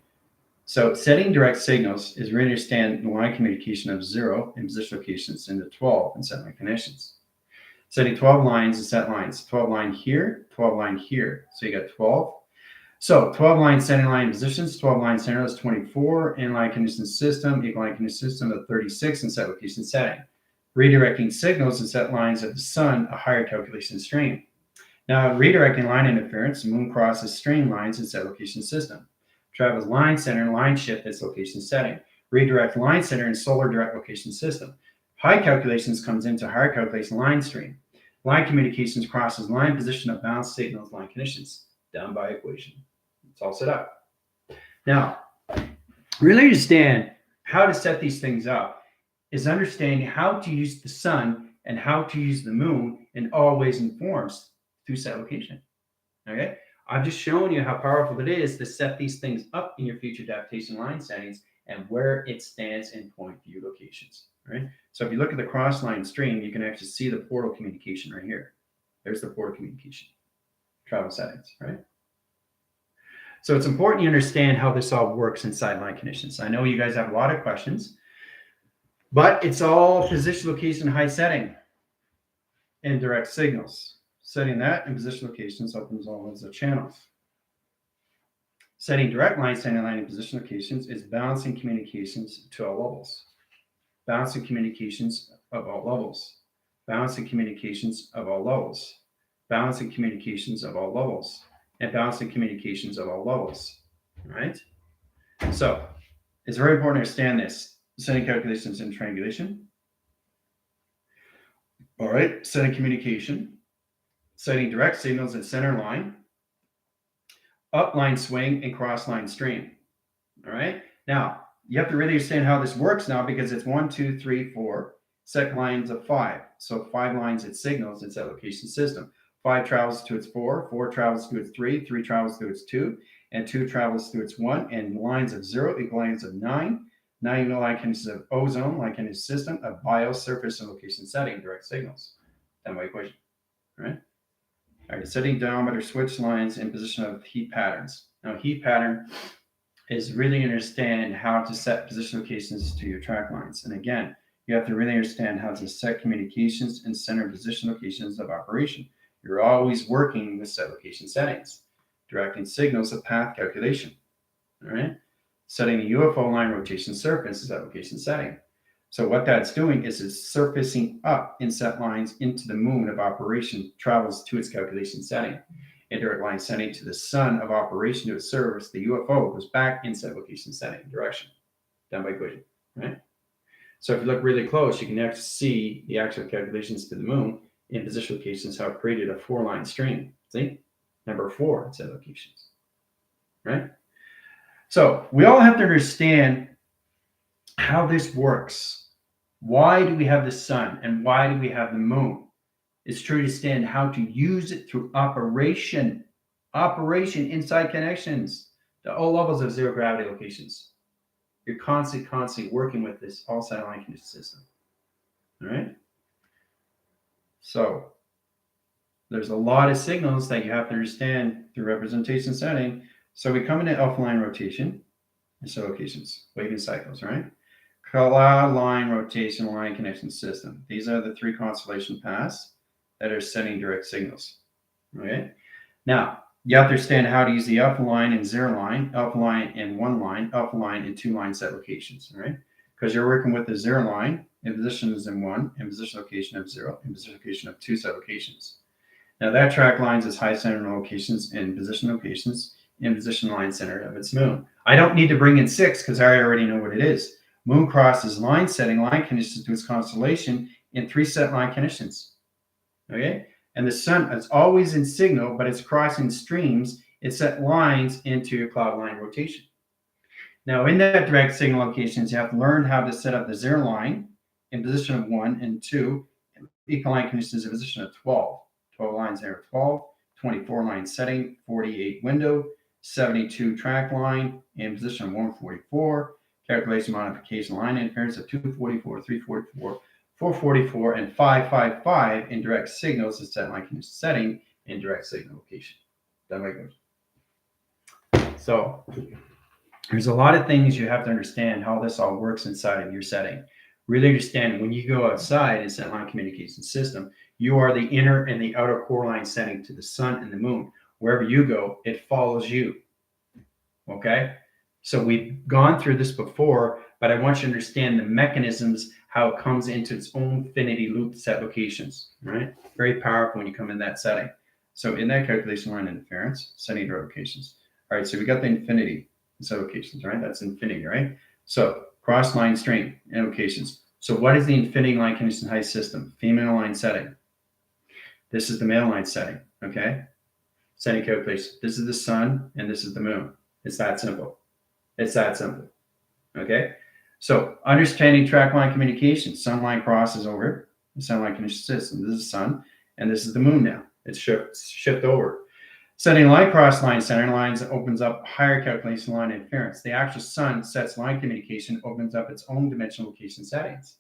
So setting direct signals is we understand the line communication of 0 in position locations into 12 in set line connections. Setting 12 lines and set lines. 12 line here, 12 line here. So you got 12. So 12 line setting line positions, 12 line center is 24, in line condition system, equal line condition system of 36 in set location setting. Redirecting signals and set lines of the sun, a higher calculation stream. Now, redirecting line interference, moon crosses strain lines in set location system. Travels line center, line shift its location setting. Redirect line center in solar direct location system. High calculations comes into higher calculation line stream. Line communications crosses line position of balanced signals, line conditions, down by equation. It's all set up. Now, really understand how to set these things up is understanding how to use the sun and how to use the moon in all ways and forms through set location. Okay, I've just shown you how powerful it is to set these things up in your future adaptation line settings and where it stands in point view locations. Right. So if you look at the cross line stream, you can actually see the portal communication right here. There's the portal communication, travel settings, right? So it's important you understand how this all works inside line conditions. I know you guys have a lot of questions, but it's all position, location, high setting, and direct signals. Setting that in position locations opens all of the channels. Setting direct line, setting line in position locations is balancing communications to all levels. Balancing communications of all levels. Balancing communications of all levels. Balancing communications of all levels. And balancing communications of all levels. All right? So it's very important to understand this. Setting calculations in triangulation. All right, setting communication. Setting direct signals at center line. Upline swing and cross line stream. All right. Now, you have to really understand how this works now because it's 1, 2, 3, 4 set lines of 5. So 5 lines at signals, it's that location system. 5 travels to its 4, 4 travels to its 3, 3 travels to its 2, and 2 travels to its 1, and lines of 0 equal lines of 9. 9 equal line conditions of ozone, line condition system of biosurface and location setting, direct signals. That my equation. All right. All right, setting diameter switch lines in position of heat patterns. Now, heat pattern is really understand how to set position locations to your track lines. And again, you have to really understand how to set communications and center position locations of operation. You're always working with set location settings, directing signals of path calculation. All right, setting a UFO line rotation surface is that location setting. So what that's doing is it's surfacing up in set lines into the moon of operation, travels to its calculation setting. Indirect line setting to the sun of operation to its service, the UFO goes back in set location setting direction, down by equation, right? So if you look really close, you can actually see the actual calculations to the moon in position locations have created a 4-line stream. See, number 4 in set locations, right? So we all have to understand how this works. Why do we have the sun and why do we have the moon? It's true to understand how to use it through operation inside connections to all levels of zero gravity locations. You're constantly working with this all satellite condition system. All right. So there's a lot of signals that you have to understand through representation setting. So we come into alpha line rotation and set locations, waving cycles, right? Cloud line rotation line connection system. These are the 3 constellation paths that are sending direct signals. Okay. Now you have to understand how to use the alpha line and 0 line, alpha line and 1 line, alpha line and 2 line set locations. All right. Because you're working with the 0 line in positions in 1, in position location of 0, in position location of 2 set locations. Now that track lines is high center locations and position locations in position line center of its moon. I don't need to bring in 6 because I already know what it is. Moon crosses line setting, line conditions to its constellation in 3 set line conditions. Okay? And the sun is always in signal, but it's crossing streams. It set lines into your cloud line rotation. Now, in that direct signal locations, you have to learn how to set up the 0 line in position of 1 and 2, equal line conditions in position of 12. 12 lines there of 12, 24 line setting, 48 window, 72 track line in position of 144. Calculation modification line interference of 244, 344, 444, and 555 in direct signals is set line condition setting in direct signal location. That way it goes. So there's a lot of things you have to understand how this all works inside of your setting. Really understand when you go outside and set line communication system, You are the inner and the outer core line setting to the sun and the moon. Wherever you go, it follows you. Okay? So we've gone through this before, but I want you to understand the mechanisms, how it comes into its own infinity loop set locations, right? Very powerful when you come in that setting. So in that calculation line interference, setting locations. All right, so we got the infinity set locations, right? That's infinity, right? So cross line strain locations. So what is the infinity line condition height system? Female line setting. This is the male line setting, okay? Setting calculation. This is the sun and this is the moon. It's that simple. It's that simple. Okay. So understanding track line communication. Sun line crosses over the sun line condition system. This is the sun and this is the moon now. It's shift over. Setting line cross line center lines opens up higher calculation line interference. The actual sun sets line communication, opens up its own dimensional location settings.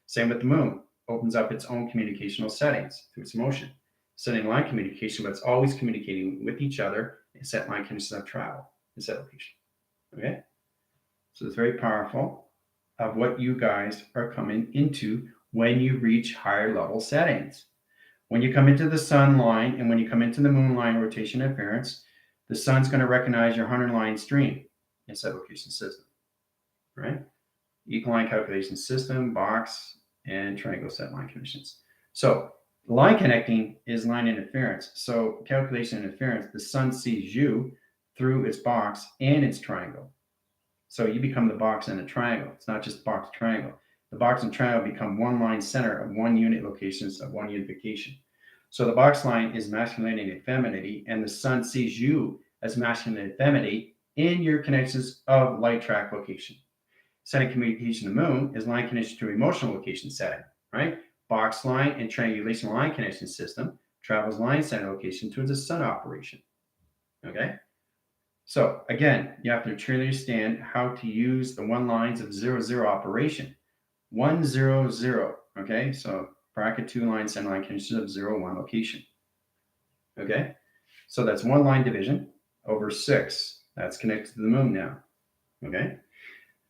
Same with the moon, opens up its own communicational settings through its motion. Setting line communication, but it's always communicating with each other and set line conditions of travel in set location. Okay? So it's very powerful of what you guys are coming into when you reach higher level settings. When you come into the sun line and when you come into the moon line rotation interference, the sun's going to recognize your 100 line stream in set location system, right? Equal line calculation system, box, and triangle set line conditions. So line connecting is line interference. So calculation interference, the sun sees you through its box and its triangle. So you become the box and the triangle. It's not just box triangle. The box and triangle become one line center of one unit locations of one unification. So the box line is masculinity and femininity, and the sun sees you as masculine and femininity in your connections of light track location. Setting communication to the moon is line connection to emotional location setting, right? Box line and triangulation line connection system travels line center location to the sun operation. Okay? So again, you have to truly understand how to use the one lines of 0, 0 operation. 1, 0, 0. Okay, so bracket 2 line center line conditions of 0, 1 location. Okay, so that's one line division over 6. That's connected to the moon now. Okay,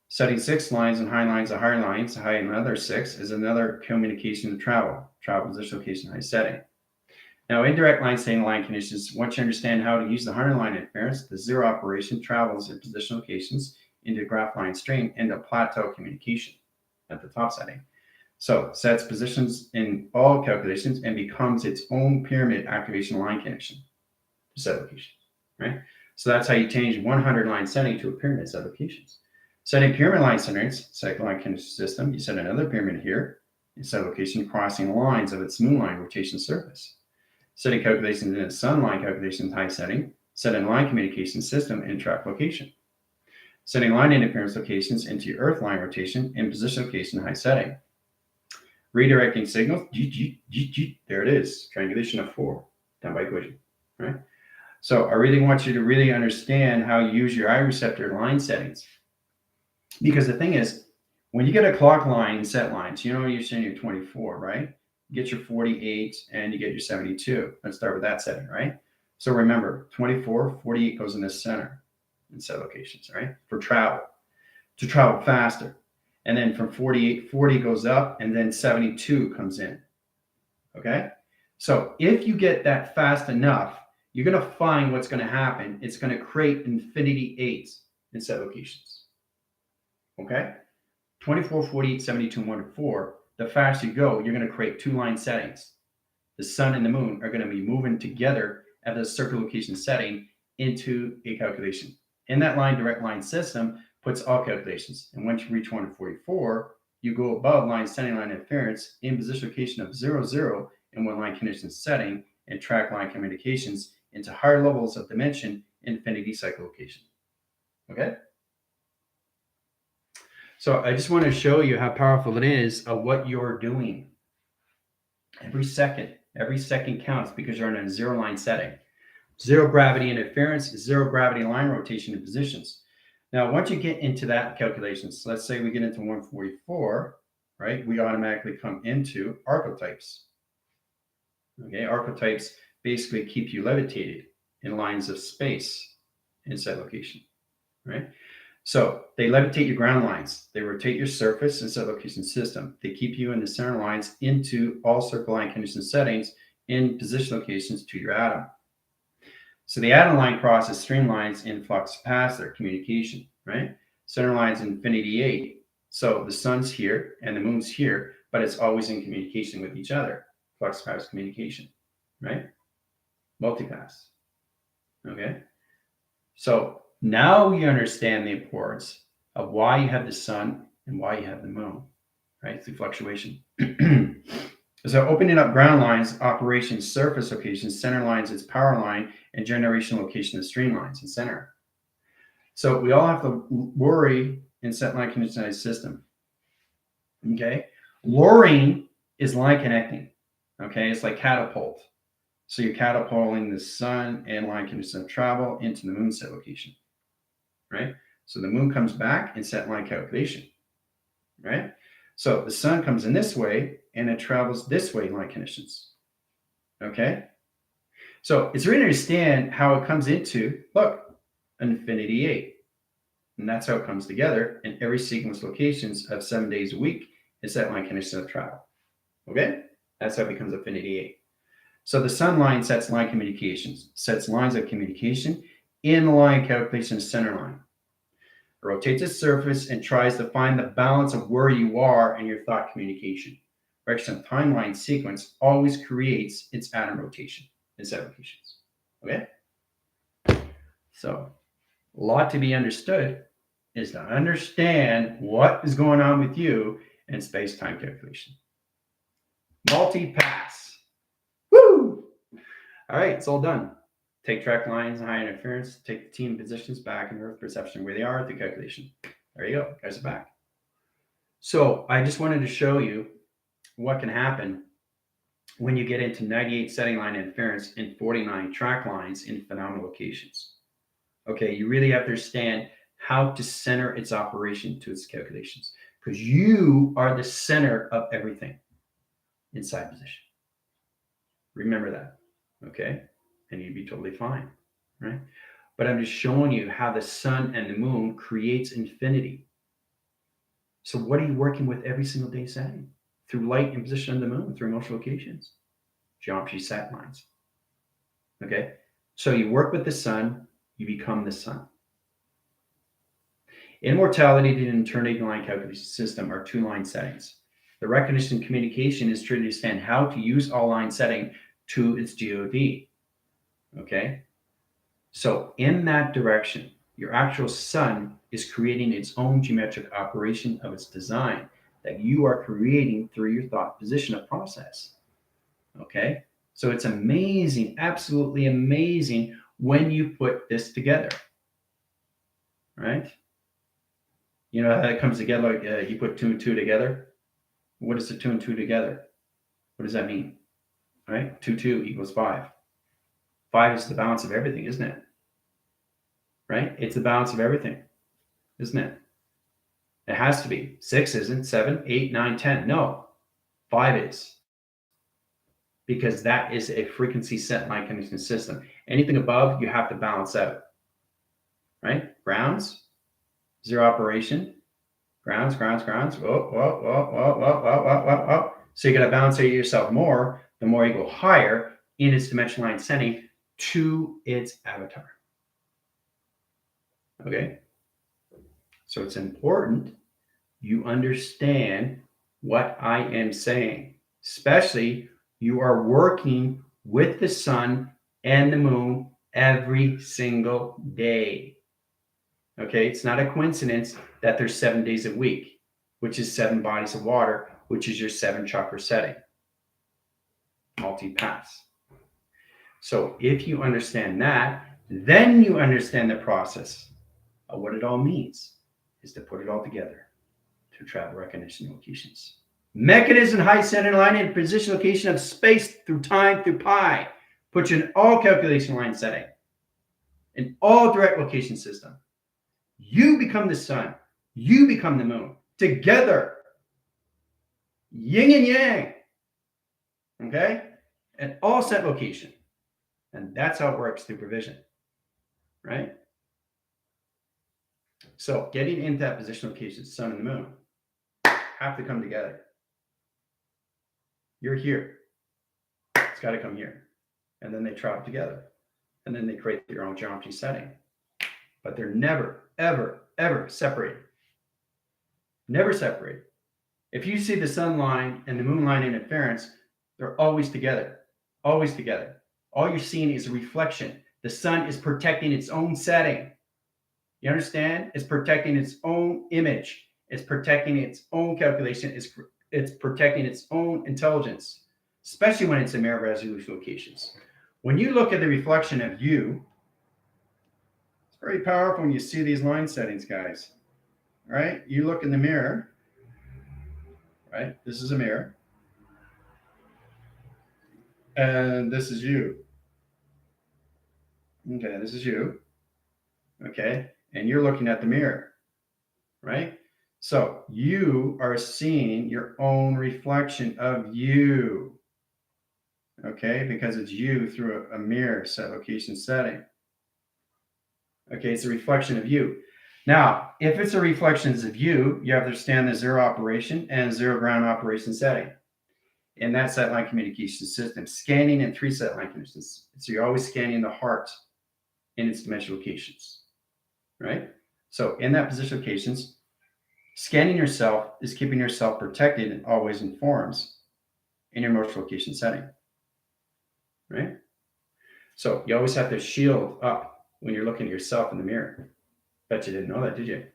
setting 6 lines and high lines of higher lines, high another 6 is another communication to travel position location high setting. Now, indirect line setting line conditions, once you understand how to use the 100 line interference, the 0 operation travels in position locations into graph line strain into plateau communication at the top setting. So sets positions in all calculations and becomes its own pyramid activation line connection to set location, right? So that's how you change 100 line setting to a pyramid set locations. Setting pyramid line centers, set line condition system, you set another pyramid here, in set location crossing lines of its moon line rotation surface. Setting calculations in a sun line calculations high setting, setting line communication system in track location. Setting line interference locations into earth line rotation in position location high setting. Redirecting signals, there it is, triangulation of 4, done by equation, right? So I really want you to really understand how you use your eye receptor line settings. Because the thing is, when you get a clock line set lines, you know you're saying your 24, right? You get your 48 and you get your 72. Let's start with that setting, right? So remember, 24, 48 goes in the center in set locations, right? For travel, to travel faster. And then from 48, 40 goes up and then 72 comes in, okay? So if you get that fast enough, you're going to find what's going to happen. It's going to create infinity 8s in set locations, okay? 24, 48, 72, 1 to 4. The faster you go, you're going to create 2 line settings. The sun and the moon are going to be moving together at the circle location setting into a calculation. In that line direct line system puts all calculations. And once you reach 144, you go above line setting line interference in position location of 0, 0 in one line condition setting and track line communications into higher levels of dimension infinity cycle location. Okay? So I just want to show you how powerful it is of what you're doing. Every second counts because you're in a 0 line setting. 0 gravity interference, 0 gravity line rotation in positions. Now, once you get into that calculations, let's say we get into 144, right? We automatically come into archetypes. Okay, archetypes basically keep you levitated in lines of space in set location, right? So they levitate your ground lines. They rotate your surface and set location system. They keep you in the center lines into all circle line condition settings in position locations to your atom. So the atom line crosses streamlines in flux capacitor communication, right? Center line's infinity 8. So the sun's here and the moon's here, but it's always in communication with each other. Flux capacitor communication, right? Multipass. Okay. So now we understand the importance of why you have the sun and why you have the moon, right? Through fluctuation. So opening up ground lines, operations, surface locations, center lines, its power line, and generation location of streamlines and center. So we all have to worry in set line conditionized system. Okay. Luring is line connecting. Okay. It's like catapult. So you're catapulting the sun and line condition of travel into the moon set location. Right. So the moon comes back in set line calculation. Right. So the sun comes in this way and it travels this way in line conditions. Okay. So it's really understand how it comes into, look, infinity 8. And that's how it comes together in every sequence locations of 7 days a week is set line condition of travel. Okay. That's how it becomes infinity 8. So the sun line sets line communications, sets lines of communication in the line calculation center line. It rotates its surface and tries to find the balance of where you are in your thought communication. Direction of timeline sequence always creates its atom rotation in set locations. Okay? So a lot to be understood is to understand what is going on with you in space-time calculation. Multi-pass. Woo! All right, it's all done. Take track lines and high interference, take the team positions back in Earth perception where they are through calculation. There you go, guys are back. So I just wanted to show you what can happen when you get into 98 setting line interference and 49 track lines in phenomenal locations. Okay, you really have to understand how to center its operation to its calculations because you are the center of everything inside position. Remember that, okay? And you'd be totally fine, right? But I'm just showing you how the sun and the moon creates infinity. So what are you working with every single day setting? Through light and position of the moon, through motion locations, geometry set lines. Okay? So you work with the sun, you become the sun. Immortality and eternity line calculation system are 2 line settings. The recognition and communication is to understand how to use all line setting to its GOD. Okay? So in that direction, your actual sun is creating its own geometric operation of its design that you are creating through your thought position of process. Okay? So it's amazing, absolutely amazing when you put this together. Right? You know how it comes together, like you put 2 and 2 together? What is the 2 and 2 together? What does that mean? Right? 2, 2 equals 5. 5 is the balance of everything, isn't it? Right? It's the balance of everything, isn't it? It has to be. 6 isn't. 7, 8, 9, 10. No. 5 is. Because that is a frequency set line condition system. Anything above, you have to balance out. Right? Grounds, 0 operation. Grounds. Whoa. So you got to balance out yourself more. The more you go higher in its dimension line setting to its avatar. Okay? So it's important you understand what I am saying, especially you are working with the sun and the moon every single day. Okay, it's not a coincidence that there's 7 days a week, which is 7 bodies of water, which is your 7 chakra setting. Multi-pass. So if you understand that, then you understand the process of what it all means is to put it all together to travel recognition locations. Mechanism, high center line, and position location of space through time through pi. Put you in all calculation line setting. In all direct location system. You become the sun. You become the moon. Together. Yin and yang. Okay? At all set location. And that's how it works through provision. Right? So getting into that positional location, sun and the moon, have to come together. You're here. It's got to come here. And then they travel together. And then they create their own geometry setting. But they're never, ever, ever separated. Never separated. If you see the sun line and the moon line interference, they're always together. Always together. All you're seeing is a reflection. The sun is protecting its own setting. You understand? It's protecting its own image. It's protecting its own calculation. It's protecting its own intelligence, especially when it's in mirror resolution locations. When you look at the reflection of you, it's very powerful when you see these line settings, guys. Right? You look in the mirror, right? This is a mirror. And this is you. Okay, this is you. Okay, and you're looking at the mirror, right? So you are seeing your own reflection of you. Okay, because it's you through a mirror set location setting. Okay, it's a reflection of you. Now, if it's a reflection of you, you have to understand the zero operation and zero ground operation setting. In that set line communication system, scanning in 3 set line communications. So you're always scanning the heart in its dimensional locations, right? So in that position locations, scanning yourself is keeping yourself protected and always in forms in your motion location setting, right? So you always have to shield up when you're looking at yourself in the mirror. Bet you didn't know that, did you?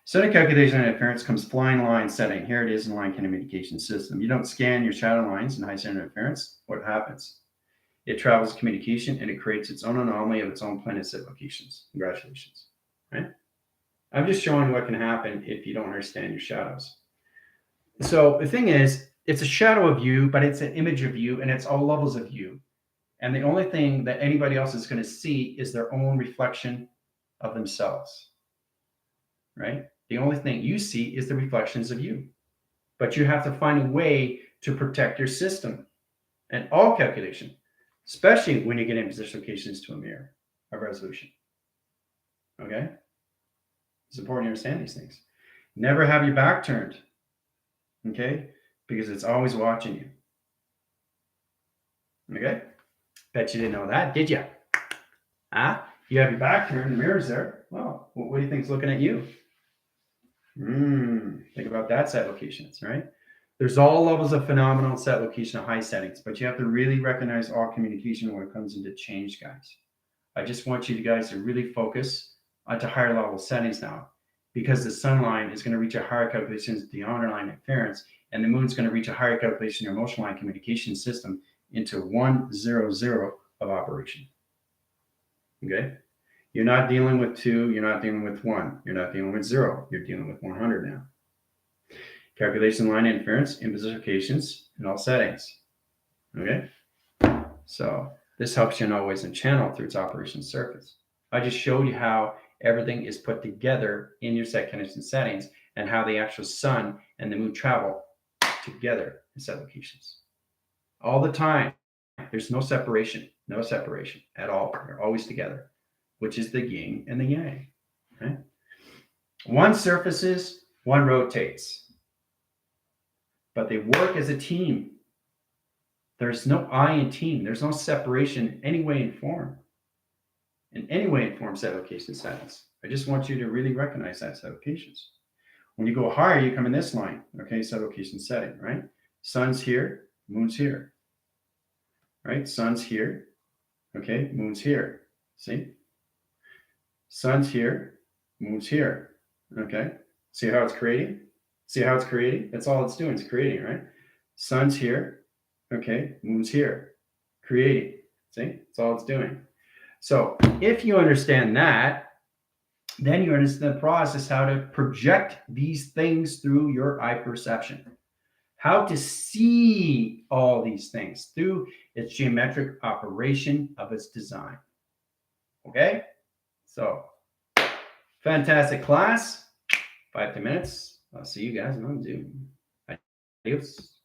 Setting calculation and interference comes flying line setting. Here it is in line communication system. You don't scan your shadow lines in high center interference. What happens? It travels communication and it creates its own anomaly of its own planet set locations. Congratulations, right? I'm just showing you what can happen if you don't understand your shadows. So the thing is, it's a shadow of you, but it's an image of you, and it's all levels of you. And the only thing that anybody else is going to see is their own reflection of themselves, right? The only thing you see is the reflections of you. But you have to find a way to protect your system and all calculation, especially when you get in position locations to a mirror of resolution. Okay? It's important to understand these things. Never have your back turned, okay? Because it's always watching you. Okay? Bet you didn't know that, did you? Huh? You have your back turned, the mirror's there. Well, what do you think's looking at you? Think about that set locations, right? There's all levels of phenomenal set location of high settings, but you have to really recognize all communication when it comes into change, guys. I just want you guys to really focus onto higher level settings now, because the sun line is going to reach a higher calculations to the underlying interference, and the moon's going to reach a higher calculation in your motion line communication system into 100 of operation. Okay? You're not dealing with 2, you're not dealing with 1, you're not dealing with 0, you're dealing with 100 now. Calculation line interference in position locations in all settings. Okay? So this helps you know always in channel through its operation surface. I just showed you how everything is put together in your set condition settings and how the actual sun and the moon travel together in set locations. All the time. There's no separation at all. They're always together, which is the yin and the yang. Okay? One surfaces, one rotates. But they work as a team. There's no I in team. There's no separation in any way and form. In any way and form set location settings. I just want you to really recognize that set locations. When you go higher, you come in this line. Okay, set location setting, right? Sun's here, moon's here. Right? Sun's here. Okay, moon's here. See? Sun's here, moon's here. Okay? See how it's creating? See how it's creating? That's all it's doing. It's creating, right? Sun's here. Okay, moon's here. Creating. See? That's all it's doing. So if you understand that, then you understand the process how to project these things through your eye perception. How to see all these things through its geometric operation of its design. Okay? So, fantastic class. 5 to 10 minutes. I'll see you guys on Zoom. Adios.